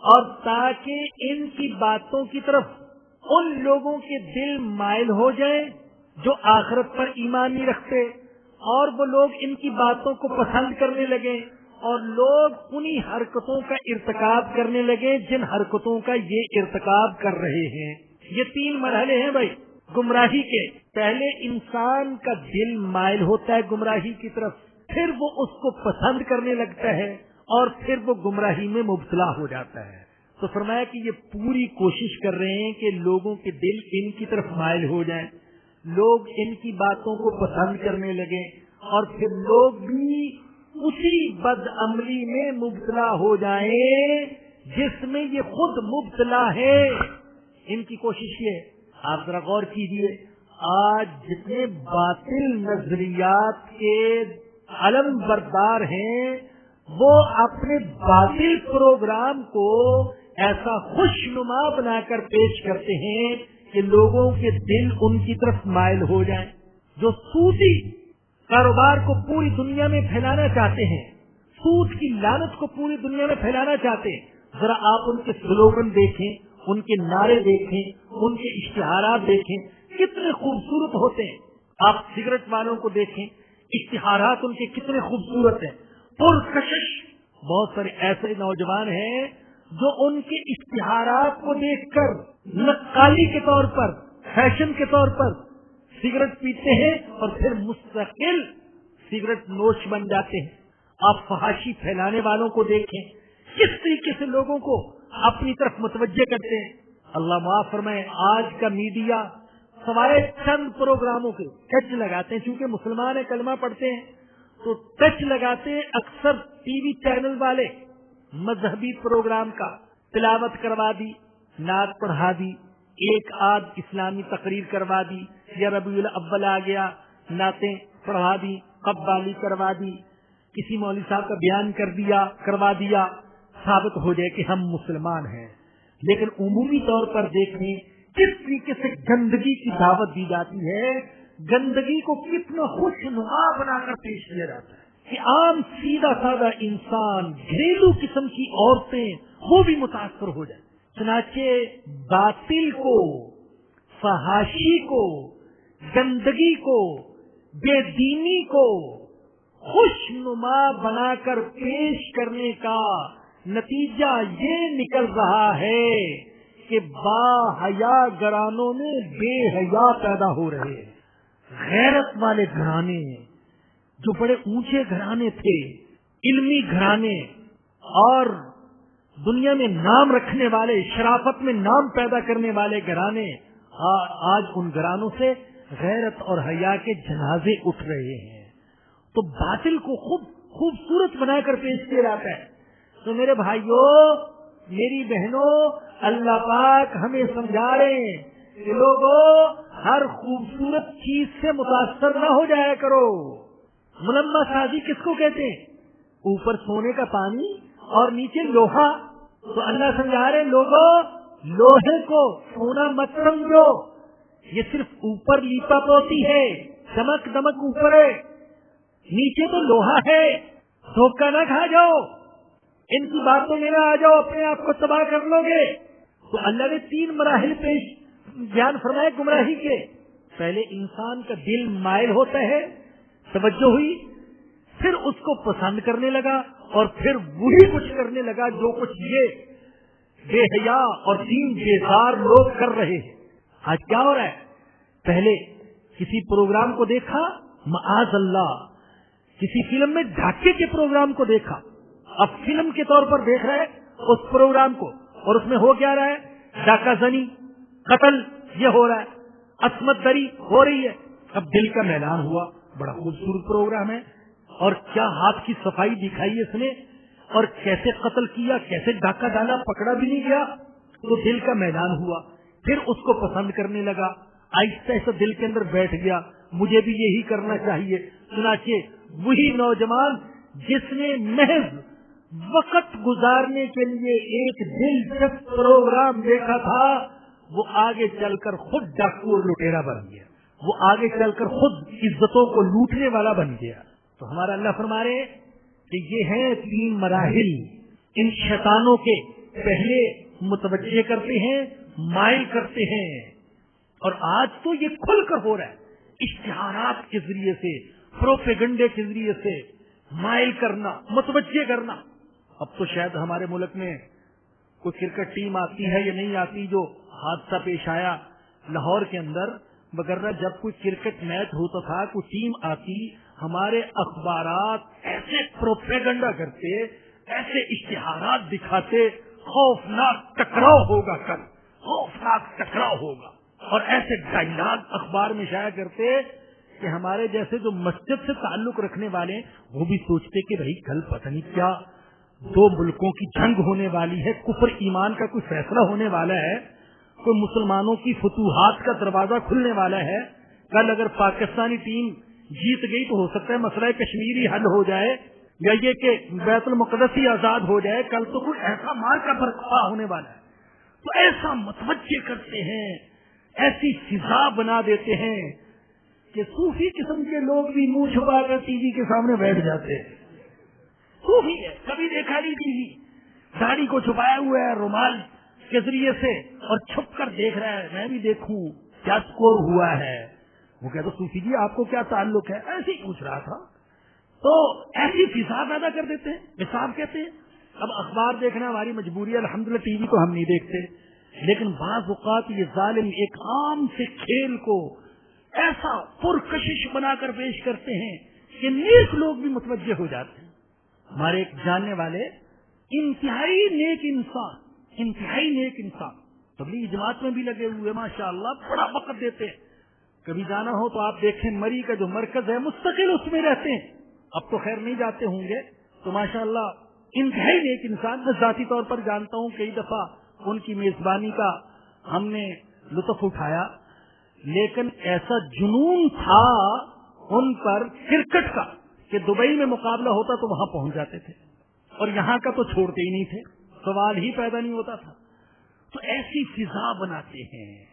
اور تاکہ ان کی باتوں کی طرف ان لوگوں کے دل مائل ہو جائیں جو آخرت پر ایمان نہیں رکھتے، اور وہ لوگ ان کی باتوں کو پسند کرنے لگیں، اور لوگ انہی حرکتوں کا ارتکاب کرنے لگے جن حرکتوں کا یہ ارتکاب کر رہے ہیں۔ یہ 3 مرحلے ہیں بھائی گمراہی کے۔ پہلے انسان کا دل مائل ہوتا ہے گمراہی کی طرف، پھر وہ اس کو پسند کرنے لگتا ہے، اور پھر وہ گمراہی میں مبتلا ہو جاتا ہے۔ تو فرمایا کہ یہ پوری کوشش کر رہے ہیں کہ لوگوں کے دل ان کی طرف مائل ہو جائیں، لوگ ان کی باتوں کو پسند کرنے لگیں، اور پھر لوگ بھی اسی بد عملی میں مبتلا ہو جائیں جس میں یہ خود مبتلا ہے۔ ان کی کوشش یہ ہے، آپ ذرا غور کیجیے، آج جتنے باطل نظریات کے علم بردار ہیں وہ اپنے باطل پروگرام کو ایسا خوشنما بنا کر پیش کرتے ہیں کہ لوگوں کے دل ان کی طرف مائل ہو جائیں۔ جو سودی کاروبار کو پوری دنیا میں پھیلانا چاہتے ہیں، سود کی لعنت کو پوری دنیا میں پھیلانا چاہتے ہیں، ذرا آپ ان کے سلوگن دیکھیں، ان کے نعرے دیکھیں، ان کے اشتہارات دیکھیں، کتنے خوبصورت ہوتے ہیں۔ آپ سگریٹ والوں کو دیکھیں، اشتہارات ان کے کتنے خوبصورت ہیں، پرکشش۔ بہت سارے ایسے نوجوان ہیں جو ان کے اشتہارات کو دیکھ کر نقالی کے طور پر، فیشن کے طور پر سگریٹ پیتے ہیں اور پھر مستقل سگریٹ نوش بن جاتے ہیں۔ آپ فحاشی پھیلانے والوں کو دیکھیں، کس طریقے سے لوگوں کو اپنی طرف متوجہ کرتے ہیں۔ اللہ معاف فرمائے، آج کا میڈیا سوائے چند پروگراموں کے ٹچ لگاتے ہیں، چونکہ مسلمان ہیں، کلمہ پڑھتے ہیں، تو ٹچ لگاتے ہیں اکثر ٹی وی چینل والے مذہبی پروگرام کا، تلاوت کروا دی، نعت پڑھا دی، ایک آدھ اسلامی تقریر کروا دی، یا ربیع الاول آ گیا نعتیں پڑھا دی، قوالی کروا دی، کسی مولوی صاحب کا بیان کروا دیا، ثابت ہو جائے کہ ہم مسلمان ہیں۔ لیکن عمومی طور پر دیکھیں کس طریقے سے گندگی کی دعوت دی جاتی ہے، گندگی کو کتنا خوشنما بنا کر پیش کیا جاتا ہے کہ عام سیدھا سادہ انسان، گھریلو قسم کی عورتیں وہ بھی متاثر ہو جائیں۔ چنانچہ باطل کو، فحاشی کو، گندگی کو، بے دینی کو خوشنما بنا کر پیش کرنے کا نتیجہ یہ نکل رہا ہے کہ با حیا گھرانوں میں بے حیا پیدا ہو رہے ہیں۔ غیرت والے گھرانے، جو بڑے اونچے گھرانے تھے، علمی گھرانے اور دنیا میں نام رکھنے والے، شرافت میں نام پیدا کرنے والے گھرانے، آج ان گھرانوں سے غیرت اور حیا کے جنازے اٹھ رہے ہیں۔ تو باطل کو خوبصورت بنا کر پیش کیا جاتا ہے۔ تو میرے بھائیوں، میری بہنوں، اللہ پاک ہمیں سمجھا رہے ہیں کہ لوگوں ہر خوبصورت چیز سے متاثر نہ ہو جایا کرو۔ ملمہ سازی کس کو کہتے ہیں؟ اوپر سونے کا پانی اور نیچے لوہا۔ تو اللہ سمجھا رہے ہیں لوگوں، لوہے کو سونا مت سمجھو، یہ صرف اوپر لیپا پوتی ہے، چمک دمک اوپر ہے، نیچے تو لوہا ہے۔ دھوکہ نہ کھا جاؤ، ان کی باتوں میں نہ آ جاؤ، اپنے آپ کو تباہ کر لو گے۔ تو اللہ نے 3 مراحل پیش بیان فرمائے گمراہی کے۔ پہلے انسان کا دل مائل ہوتا ہے، توجہ ہوئی، پھر اس کو پسند کرنے لگا، اور پھر وہی کچھ کرنے لگا جو کچھ یہ بے حیا اور دین بیزار لوگ کر رہے ہیں۔ آج کیا ہو رہا ہے؟ پہلے کسی پروگرام کو دیکھا، معاذ اللہ کسی فلم میں ڈھاکے کے پروگرام کو دیکھا، اب فلم کے طور پر دیکھ رہے اس پروگرام کو، اور اس میں ہو کیا رہا ہے؟ ڈاکہ زنی، قتل یہ ہو رہا ہے، عصمت دری ہو رہی ہے۔ اب دل کا میلان ہوا، بڑا خوبصورت پروگرام ہے، اور کیا ہاتھ کی صفائی دکھائی اس نے، اور کیسے قتل کیا، کیسے ڈاکہ ڈالا، پکڑا بھی نہیں گیا تو دل کا میدان ہوا. پھر اس کو پسند کرنے لگا، آہستہ آہستہ دل کے اندر بیٹھ گیا مجھے بھی یہی کرنا چاہیے. چنانچہ وہی نوجوان جس نے محض وقت گزارنے کے لیے ایک دلچسپ پروگرام دیکھا تھا، وہ آگے چل کر خود ڈاکو اور لٹیرا بن گیا، وہ آگے چل کر خود عزتوں کو لوٹنے والا بن گیا. تو ہمارا اللہ فرما رہے کہ یہ ہیں 3 مراحل. ان شیطانوں کے پہلے متوجہ کرتے ہیں، مائل کرتے ہیں، اور آج تو یہ کھل کر ہو رہا ہے، اشتہارات کے ذریعے سے، پروپیگنڈے کے ذریعے سے مائل کرنا، متوجہ کرنا. اب تو شاید ہمارے ملک میں کوئی کرکٹ ٹیم آتی ہے یا نہیں آتی، جو حادثہ پیش آیا لاہور کے اندر، وغیرہ جب کوئی کرکٹ میچ ہوتا تھا، کوئی ٹیم آتی، ہمارے اخبارات ایسے پروپیگنڈا کرتے، ایسے اشتہارات دکھاتے، خوفناک ٹکراؤ ہوگا کل، خوفناک ٹکراؤ ہوگا، اور ایسے ڈائلاگ اخبار میں شائع کرتے کہ ہمارے جیسے جو مسجد سے تعلق رکھنے والے وہ بھی سوچتے کہ بھائی کل پتہ نہیں کیا 2 ملکوں کی جنگ ہونے والی ہے، کفر ایمان کا کوئی فیصلہ ہونے والا ہے، کوئی مسلمانوں کی فتوحات کا دروازہ کھلنے والا ہے. کل اگر پاکستانی ٹیم جیت گئی تو ہو سکتا ہے مسئلہ کشمیری حل ہو جائے، یا یہ کہ بیت المقدس ہی آزاد ہو جائے. کل تو کوئی ایسا مار کا برپا ہونے والا ہے. تو ایسا متوجہ کرتے ہیں، ایسی فضا بنا دیتے ہیں کہ صوفی قسم کے لوگ بھی منہ چھپا کر ٹی وی کے سامنے بیٹھ جاتے ہیں. صوفی ہے، کبھی دیکھا نہیں ٹی وی، داڑھی کو چھپایا ہوا ہے رومال کے ذریعے سے اور چھپ کر دیکھ رہا ہے میں بھی دیکھوں کیا سکور ہوا ہے. وہ کہتا صوفی جی آپ کو کیا تعلق ہے، ایسے ہی پوچھ رہا تھا. تو ایسی فضا پیدا کر دیتے ہیں. نصاب کہتے ہیں. اب اخبار دیکھنا ہماری مجبوری ہے، الحمدللہ ٹی وی تو ہم نہیں دیکھتے، لیکن بعض اوقات یہ ظالم ایک عام سے کھیل کو ایسا پرکشش بنا کر پیش کرتے ہیں کہ نیک لوگ بھی متوجہ ہو جاتے ہیں. ہمارے ایک جاننے والے انتہائی نیک انسان تبلیغ جماعت میں بھی لگے ہوئے، ماشاءاللہ بڑا وقت دیتے ہیں. کبھی جانا ہو تو آپ دیکھیں مری کا جو مرکز ہے مستقل اس میں رہتے ہیں. اب تو خیر نہیں جاتے ہوں گے. تو ماشاءاللہ انتہائی نیک انسان، میں ذاتی طور پر جانتا ہوں، کئی دفعہ ان کی میزبانی کا ہم نے لطف اٹھایا. لیکن ایسا جنون تھا ان پر کرکٹ کا کہ دبئی میں مقابلہ ہوتا تو وہاں پہنچ جاتے تھے، اور یہاں کا تو چھوڑتے ہی نہیں تھے، سوال ہی پیدا نہیں ہوتا تھا. تو ایسی فضا بناتے ہیں.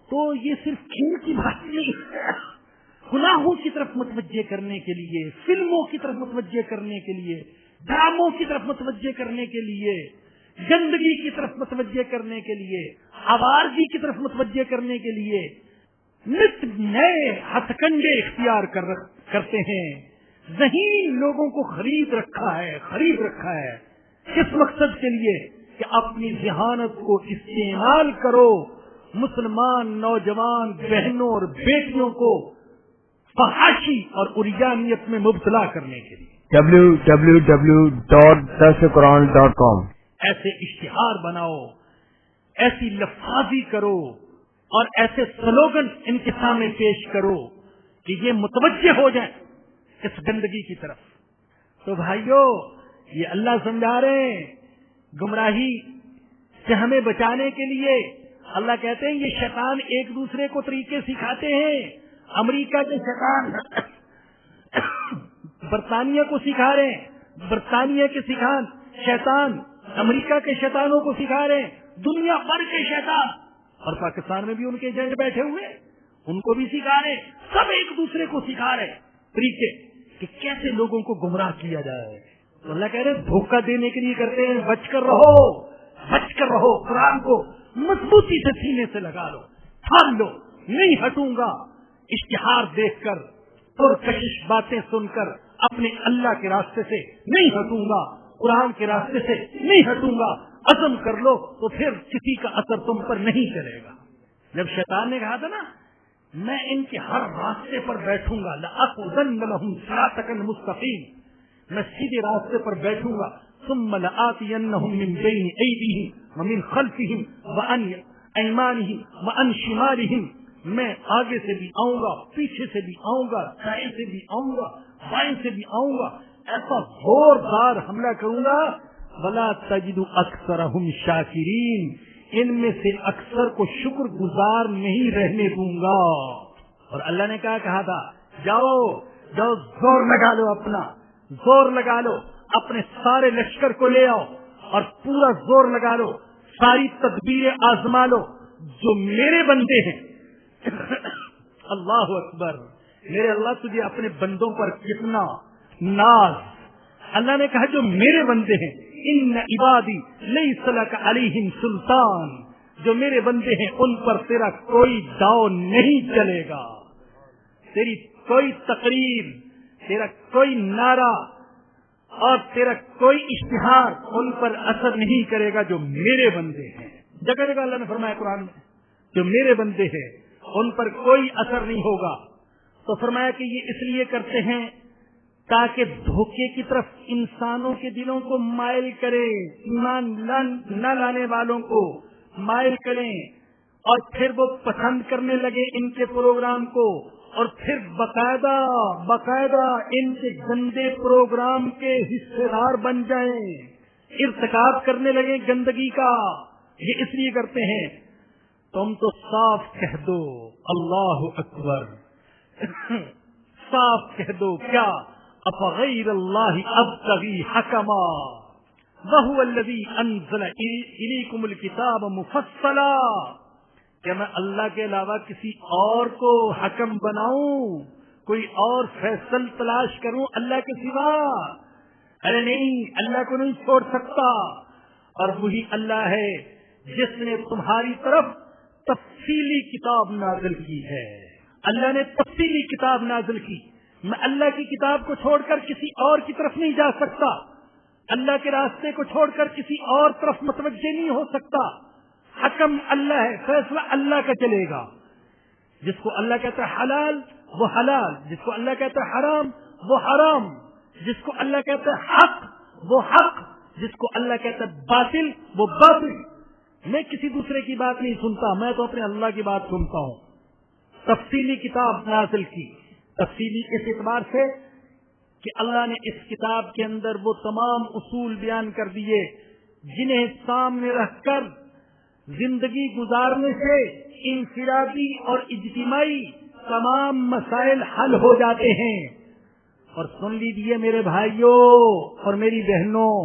تو یہ صرف کھیل کی بات نہیں ہے، گناہوں کی طرف متوجہ کرنے کے لیے، فلموں کی طرف متوجہ کرنے کے لیے، ڈراموں کی طرف متوجہ کرنے کے لیے، گندگی کی طرف متوجہ کرنے کے لیے، آوارگی کی طرف متوجہ کرنے کے لیے نت نئے ہتھ کنڈے اختیار کرتے ہیں. ذہین لوگوں کو خرید رکھا ہے کس مقصد کے لیے کہ اپنی ذہانت کو استعمال کرو مسلمان نوجوان بہنوں اور بیٹیوں کو فحاشی اور عریانیت میں مبتلا کرنے کے لیے. www.darsequran.com ایسے اشتہار بناؤ، ایسی لفاظی کرو اور ایسے سلوگن ان کے سامنے پیش کرو کہ یہ متوجہ ہو جائیں اس گندگی کی طرف. تو بھائیو یہ اللہ سمجھا رہے ہیں گمراہی سے ہمیں بچانے کے لیے. اللہ کہتے ہیں یہ شیطان ایک دوسرے کو طریقے سکھاتے ہیں. امریکہ کے شیطان برطانیہ کو سکھا رہے ہیں، برطانیہ کے شیطان امریکہ کے شیطانوں کو سکھا رہے ہیں، دنیا بھر کے شیطان، اور پاکستان میں بھی ان کے ایجنٹ بیٹھے ہوئے ان کو بھی سکھا رہے ہیں. سب ایک دوسرے کو سکھا رہے ہیں طریقے کہ کیسے لوگوں کو گمراہ کیا جائے. تو اللہ کہہ رہے ہیں دھوکہ دینے کے لیے کرتے ہیں، بچ کر رہو. قرآن کو مضبوطی سے سینے سے لگا لو، تھام لو، نہیں ہٹوں گا. اشتہار دیکھ کر پرکشش باتیں سن کر اپنے اللہ کے راستے سے نہیں ہٹوں گا، قرآن کے راستے سے نہیں ہٹوں گا. عزم کر لو تو پھر کسی کا اثر تم پر نہیں کرے گا. جب شیطان نے کہا تھا نا میں ان کے ہر راستے پر بیٹھوں گا، لَأَقْعُدَنَّ لَهُمْ صِرَاطَكَ الْمُسْتَقِيمَ، میں سیدھے راستے پر بیٹھوں گا. ثُمَّ لَآتِيَنَّهُمْ مِنْ بَيْنِ أَيْدِيهِمْ وَمِنْ خَلْفِهِمْ وَعَنْ أَيْمَانِهِمْ وَعَنْ شِمَالِهِمْ، میں آگے سے بھی آؤں گا، پیچھے سے بھی آؤں گا، دائیں سے بھی آؤں گا، بائیں سے بھی آؤں گا، ایسا زوردار حملہ کروں گا، ولا تجد اکثرہم شاکرین، ان میں سے اکثر کو شکر گزار نہیں رہنے دوں گا۔ اور اللہ نے کیا کہا تھا؟ جاؤ جاؤ زور لگا لو، اپنا زور لگا لو، اپنے سارے لشکر کو لے آؤ اور پورا زور لگا لو، ساری تدبیریں آزما لو، جو میرے بندے ہیں اللہ اکبر، میرے اللہ تجھے اپنے بندوں پر کتنا ناز۔ اللہ نے کہا جو میرے بندے ہیں، ان عبادی لیس لک علیہم سلطان، جو میرے بندے ہیں ان پر تیرا کوئی داؤ نہیں چلے گا، تیری کوئی تقریر، تیرا کوئی نعرہ اور تیرا کوئی اشتہار ان پر اثر نہیں کرے گا، جو میرے بندے ہیں۔ جگہ جگہ اللہ نے فرمایا قرآن میں جو میرے بندے ہیں ان پر کوئی اثر نہیں ہوگا۔ تو فرمایا کہ یہ اس لیے کرتے ہیں تاکہ دھوکے کی طرف انسانوں کے دلوں کو مائل کرے، ایمان نہ لانے والوں کو مائل کریں، اور پھر وہ پسند کرنے لگے ان کے پروگرام کو، اور پھر باقاعدہ ان کے گندے پروگرام کے حصے دار بن جائیں، ارتکاب کرنے لگے گندگی کا۔ یہ اس لیے کرتے ہیں۔ تم تو صاف کہہ دو اللہ اکبر، صاف کہہ دو کیا؟ افغیر اللہ ابتغی حکما وہو الذی انزل الیکم الکتاب مفصلا، کیا میں اللہ کے علاوہ کسی اور کو حکم بناؤں، کوئی اور فیصل تلاش کروں اللہ کے سوا؟ ارے نہیں، اللہ کو نہیں چھوڑ سکتا۔ اور وہی اللہ ہے جس نے تمہاری طرف تفصیلی کتاب نازل کی ہے۔ اللہ نے تفصیلی کتاب نازل کی۔ میں اللہ کی کتاب کو چھوڑ کر کسی اور کی طرف نہیں جا سکتا، اللہ کے راستے کو چھوڑ کر کسی اور طرف متوجہ نہیں ہو سکتا۔ حکم اللہ ہے، فیصلہ اللہ کا چلے گا۔ جس کو اللہ کہتا ہے حلال وہ حلال، جس کو اللہ کہتا ہے حرام وہ حرام، جس کو اللہ کہتا ہے حق وہ حق، جس کو اللہ کہتا ہے باطل وہ باطل۔ میں کسی دوسرے کی بات نہیں سنتا، میں تو اپنے اللہ کی بات سنتا ہوں۔ تفصیلی کتاب نازل کی، تفصیلی اس اعتبار سے کہ اللہ نے اس کتاب کے اندر وہ تمام اصول بیان کر دیے جنہیں سامنے رکھ کر زندگی گزارنے سے انفرادی اور اجتماعی تمام مسائل حل ہو جاتے ہیں۔ اور سن لیجیے میرے بھائیوں اور میری بہنوں،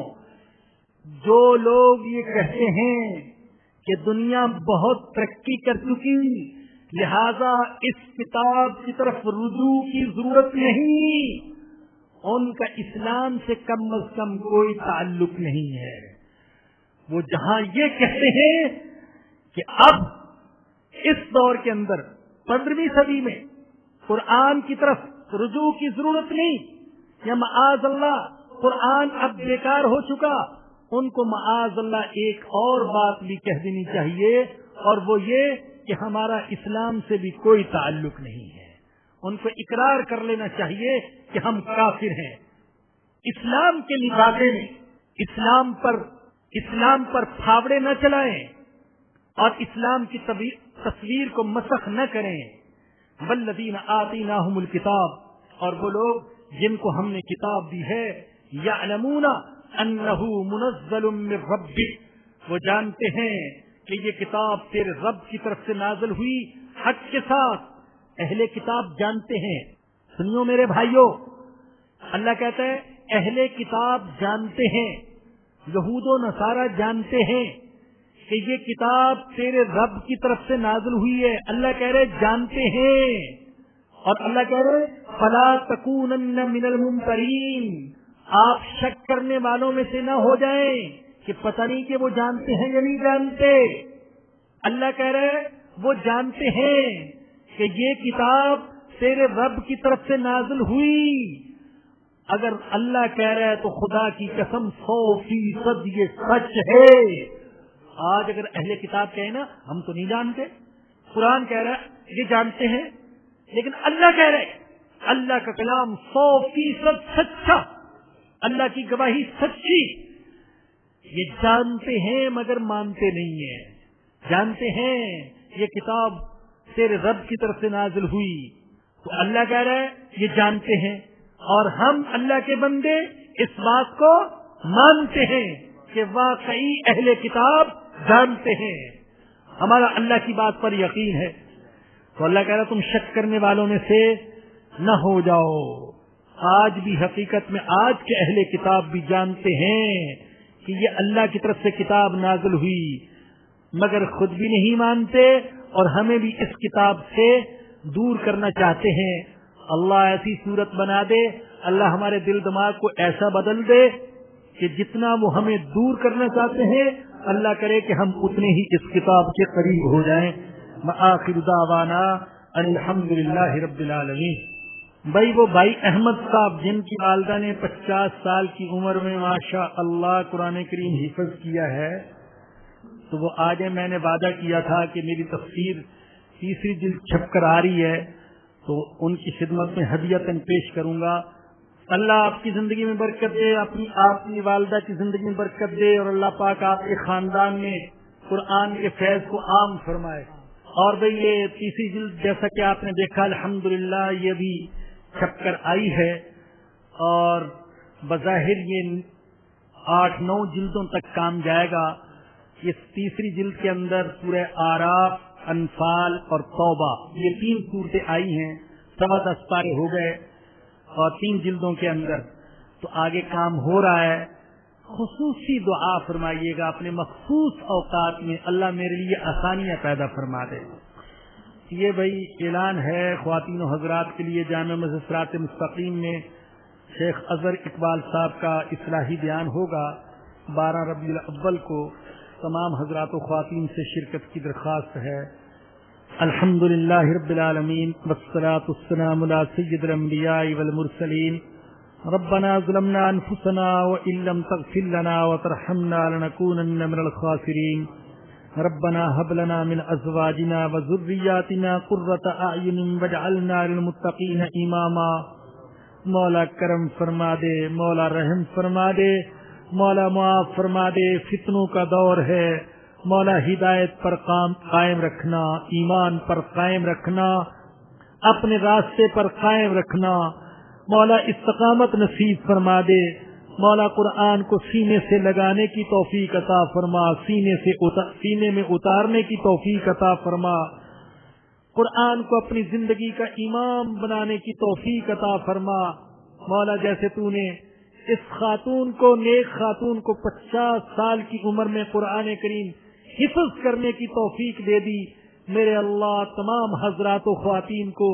جو لوگ یہ کہتے ہیں کہ دنیا بہت ترقی کر چکی لہذا اس کتاب کی طرف رجوع کی ضرورت نہیں، ان کا اسلام سے کم از کم کوئی تعلق نہیں ہے۔ وہ جہاں یہ کہتے ہیں کہ اب اس دور کے اندر 15ویں صدی میں قرآن کی طرف رجوع کی ضرورت نہیں، یا معاذ اللہ قرآن اب بیکار ہو چکا، ان کو معاذ اللہ ایک اور بات بھی کہہ دینی چاہیے، اور وہ یہ کہ ہمارا اسلام سے بھی کوئی تعلق نہیں ہے۔ ان کو اقرار کر لینا چاہیے کہ ہم کافر ہیں۔ اسلام کے لبادے میں اسلام پر پھاوڑے نہ چلائیں اور اسلام کی تصویر کو مسخ نہ کریں۔ والذین آتیناہم الکتاب، اور وہ لوگ جن کو ہم نے کتاب دی ہے، یعلمون انہ منزل من ربک، وہ جانتے ہیں کہ یہ کتاب تیرے رب کی طرف سے نازل ہوئی حق کے ساتھ۔ اہل کتاب جانتے ہیں، سنیو میرے بھائیوں، اللہ کہتا ہے اہل کتاب جانتے ہیں، یہود و نصارہ جانتے ہیں کہ یہ کتاب تیرے رب کی طرف سے نازل ہوئی ہے۔ اللہ کہہ رہے جانتے ہیں، اور اللہ کہہ رہے فلا تکونن من الممترین، آپ شک کرنے والوں میں سے نہ ہو جائیں کہ پتہ نہیں کہ وہ جانتے ہیں یا نہیں جانتے۔ اللہ کہہ رہے وہ جانتے ہیں کہ یہ کتاب تیرے رب کی طرف سے نازل ہوئی۔ اگر اللہ کہہ رہا ہے تو خدا کی قسم 100% یہ سچ ہے۔ آج اگر اہل کتاب کہیں نا ہم تو نہیں جانتے، قرآن کہہ رہا ہے یہ جانتے ہیں، لیکن اللہ کہہ رہے اللہ کا کلام 100% سچا، اللہ کی گواہی سچی۔ یہ جانتے ہیں مگر مانتے نہیں ہیں، جانتے ہیں یہ کتاب تیرے رب کی طرف سے نازل ہوئی، تو اللہ کہہ رہا ہے یہ جانتے ہیں، اور ہم اللہ کے بندے اس بات کو مانتے ہیں کہ واقعی اہل کتاب جانتے ہیں، ہمارا اللہ کی بات پر یقین ہے۔ تو اللہ کہہ رہا تم شک کرنے والوں میں سے نہ ہو جاؤ۔ آج بھی حقیقت میں آج کے اہل کتاب بھی جانتے ہیں کہ یہ اللہ کی طرف سے کتاب نازل ہوئی، مگر خود بھی نہیں مانتے اور ہمیں بھی اس کتاب سے دور کرنا چاہتے ہیں۔ اللہ ایسی صورت بنا دے، اللہ ہمارے دل دماغ کو ایسا بدل دے کہ جتنا وہ ہمیں دور کرنا چاہتے ہیں اللہ کرے کہ ہم اتنے ہی اس کتاب کے قریب ہو جائیں۔ وآخر دعوانا ان الحمد للہ رب العالمین۔ بھائی وہ بھائی احمد صاحب جن کی والدہ نے 50 سال کی عمر میں ماشاء اللہ قرآن کریم حفظ کیا ہے، تو وہ آگے میں نے وعدہ کیا تھا کہ میری تفسیر تیسری جلد چھپ کر آ رہی ہے تو ان کی خدمت میں ہدیتاً پیش کروں گا۔ اللہ آپ کی زندگی میں برکت دے، آپ کی والدہ کی زندگی میں برکت دے، اور اللہ پاک آپ کے خاندان میں قرآن کے فیض کو عام فرمائے۔ اور بھئی یہ تیسری جلد جیسا کہ آپ نے دیکھا الحمدللہ یہ بھی چھپ کر آئی ہے، اور بظاہر یہ 8-9 جلدوں تک کام جائے گا۔ اس تیسری جلد کے اندر سورہ آراف، انفال اور توبہ یہ 3 صورتیں آئی ہیں، 10 پارے ہو گئے اور 3 جلدوں کے اندر تو آگے کام ہو رہا ہے۔ خصوصی دعا فرمائیے گا اپنے مخصوص اوقات میں، اللہ میرے لیے آسانیاں پیدا فرما دے۔ یہ بھائی اعلان ہے خواتین و حضرات کے لیے، جامع مسجد صراط مستقیم میں شیخ اظہر اقبال صاحب کا اصلاحی بیان ہوگا 12 ربیع الاول کو۔ تمام حضرات و خواتین سے شرکت کی درخواست ہے۔ الحمدللہ رب العالمین والصلاة والسلام علی سید الانبیاء والمرسلین۔ ربنا ظلمنا انفسنا وان لم تغفر لنا وترحمنا لنكونن من الخاسرین۔ ربنا هب لنا من ازواجنا وذرياتنا قرة اعین واجعلنا للمتقین اماما۔ مولا کرم فرما دے، مولا رحم فرما دے، مولا معاف فرما دے۔ فتنوں کا دور ہے، مولا ہدایت پر قائم رکھنا، ایمان پر قائم رکھنا، اپنے راستے پر قائم رکھنا، مولا استقامت نصیب فرما دے۔ مولا قرآن کو سینے سے لگانے کی توفیق عطا فرما، سینے میں اتارنے کی توفیق عطا فرما، قرآن کو اپنی زندگی کا امام بنانے کی توفیق عطا فرما۔ مولا جیسے تو نے اس خاتون کو، نیک خاتون کو 50 سال کی عمر میں قرآن کریم حفظ کرنے کی توفیق دے دی، میرے اللہ تمام حضرات و خواتین کو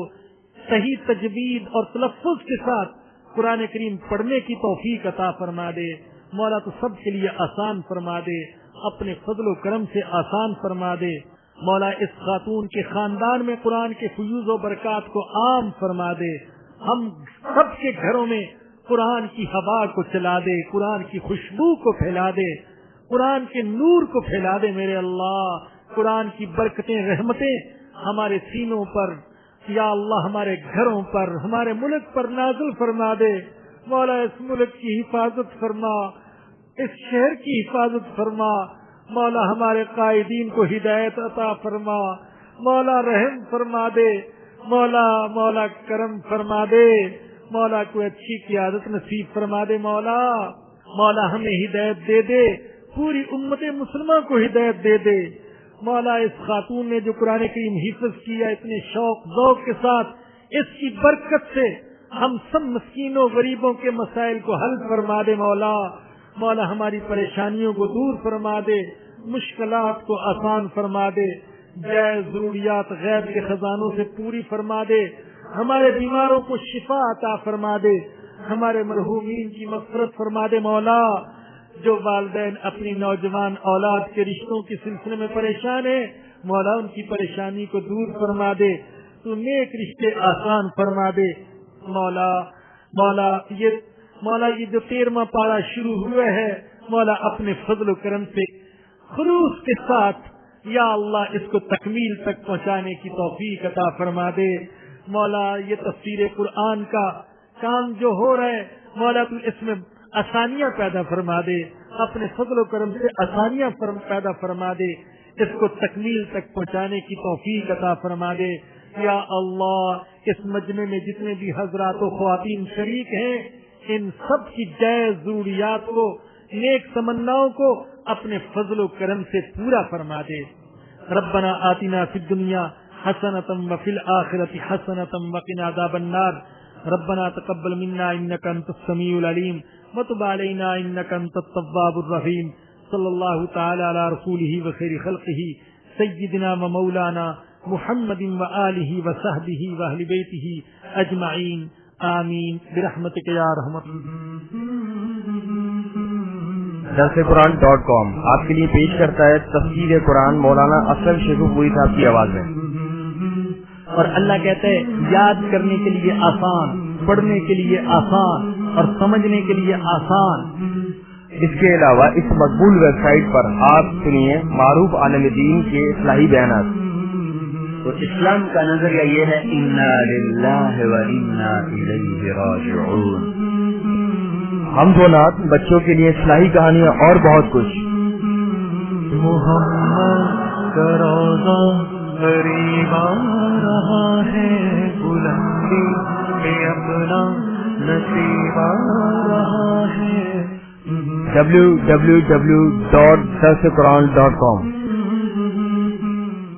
صحیح تجوید اور تلفظ کے ساتھ قرآن کریم پڑھنے کی توفیق عطا فرما دے۔ مولا تو سب کے لیے آسان فرما دے، اپنے فضل و کرم سے آسان فرما دے۔ مولا اس خاتون کے خاندان میں قرآن کے فیوز و برکات کو عام فرما دے، ہم سب کے گھروں میں قرآن کی ہوا کو چلا دے، قرآن کی خوشبو کو پھیلا دے، قرآن کے نور کو پھیلا دے میرے اللہ۔ قرآن کی برکتیں، رحمتیں ہمارے سینوں پر، یا اللہ ہمارے گھروں پر، ہمارے ملک پر نازل فرما دے۔ مولا اس ملک کی حفاظت فرما، اس شہر کی حفاظت فرما۔ مولا ہمارے قائدین کو ہدایت عطا فرما، مولا رحم فرما دے، مولا کرم فرما دے، مولا کو اچھی قیادت نصیب فرما دے۔ مولا ہمیں ہدایت دے دے، پوری امت مسلمہ کو ہدایت دے دے۔ مولا اس خاتون نے جو قرآن کریم حفظ کیا اتنے شوق ذوق کے ساتھ، اس کی برکت سے ہم سب مسکینوں غریبوں کے مسائل کو حل فرما دے۔ مولا ہماری پریشانیوں کو دور فرما دے، مشکلات کو آسان فرما دے، جائز ضروریات غیب کے خزانوں سے پوری فرما دے، ہمارے بیماروں کو شفا عطا فرما دے، ہمارے مرحومین کی مغفرت فرما دے۔ مولا جو والدین اپنی نوجوان اولاد کے رشتوں کے سلسلے میں پریشان ہیں، مولا ان کی پریشانی کو دور فرما دے، تو نیک رشتے آسان فرما دے۔ مولا یہ جو 13واں پارہ شروع ہوا ہے، مولا اپنے فضل و کرم سے خلوص کے ساتھ یا اللہ اس کو تکمیل تک پہنچانے کی توفیق عطا فرما دے۔ مولا یہ تفسیر قرآن کا کام جو ہو رہا ہے، مولا تو اس میں آسانیاں پیدا فرما دے، اپنے فضل و کرم سے آسانیاں پیدا فرما دے، اس کو تکمیل تک پہنچانے کی توفیق عطا فرما دے۔ یا اللہ اس مجمع میں جتنے بھی حضرات و خواتین شریک ہیں ان سب کی جائز ضروریات کو نیک تمناؤں کو اپنے فضل و کرم سے پورا فرما دے. ربنا آتنا فی الدنیا حسنۃ وفی الآخرۃ حسنۃ وقنا عذاب النار. ربنا تقبل منا انک انت السمیع العلیم وتب علینا انک انت التواب الرحیم. صلی اللہ تعالی علی رسولہ وخیر خلقہ سیدنا و مولانا محمد وآلہ وصحبہ واہل بیتہ اجمعین آمین برحمتک یا ارحم. درسقرآن.com آپ کے لیے پیش کرتا ہے تفسیر قرآن مولانا افضل شیخو پوری صاحب کی آواز میں. اور اللہ کہتا ہے یاد کرنے کے لیے آسان، پڑھنے کے لیے آسان اور سمجھنے کے لیے آسان. اس کے علاوہ اس مقبول ویب سائٹ پر آپ سنیے معروف عالم دین کے اصلاحی بیانات. تو اسلام کا نظریہ یہ ہے انا للہ و انا الیہ راجعون. حمد و نعت، بچوں کے لیے اصلاحی کہانیاں اور بہت کچھ. محمد کا روضہ قریب آ رہا ہے، بلندی پہ اپنا نصیب آ رہا ہے. www.درسقرآن.com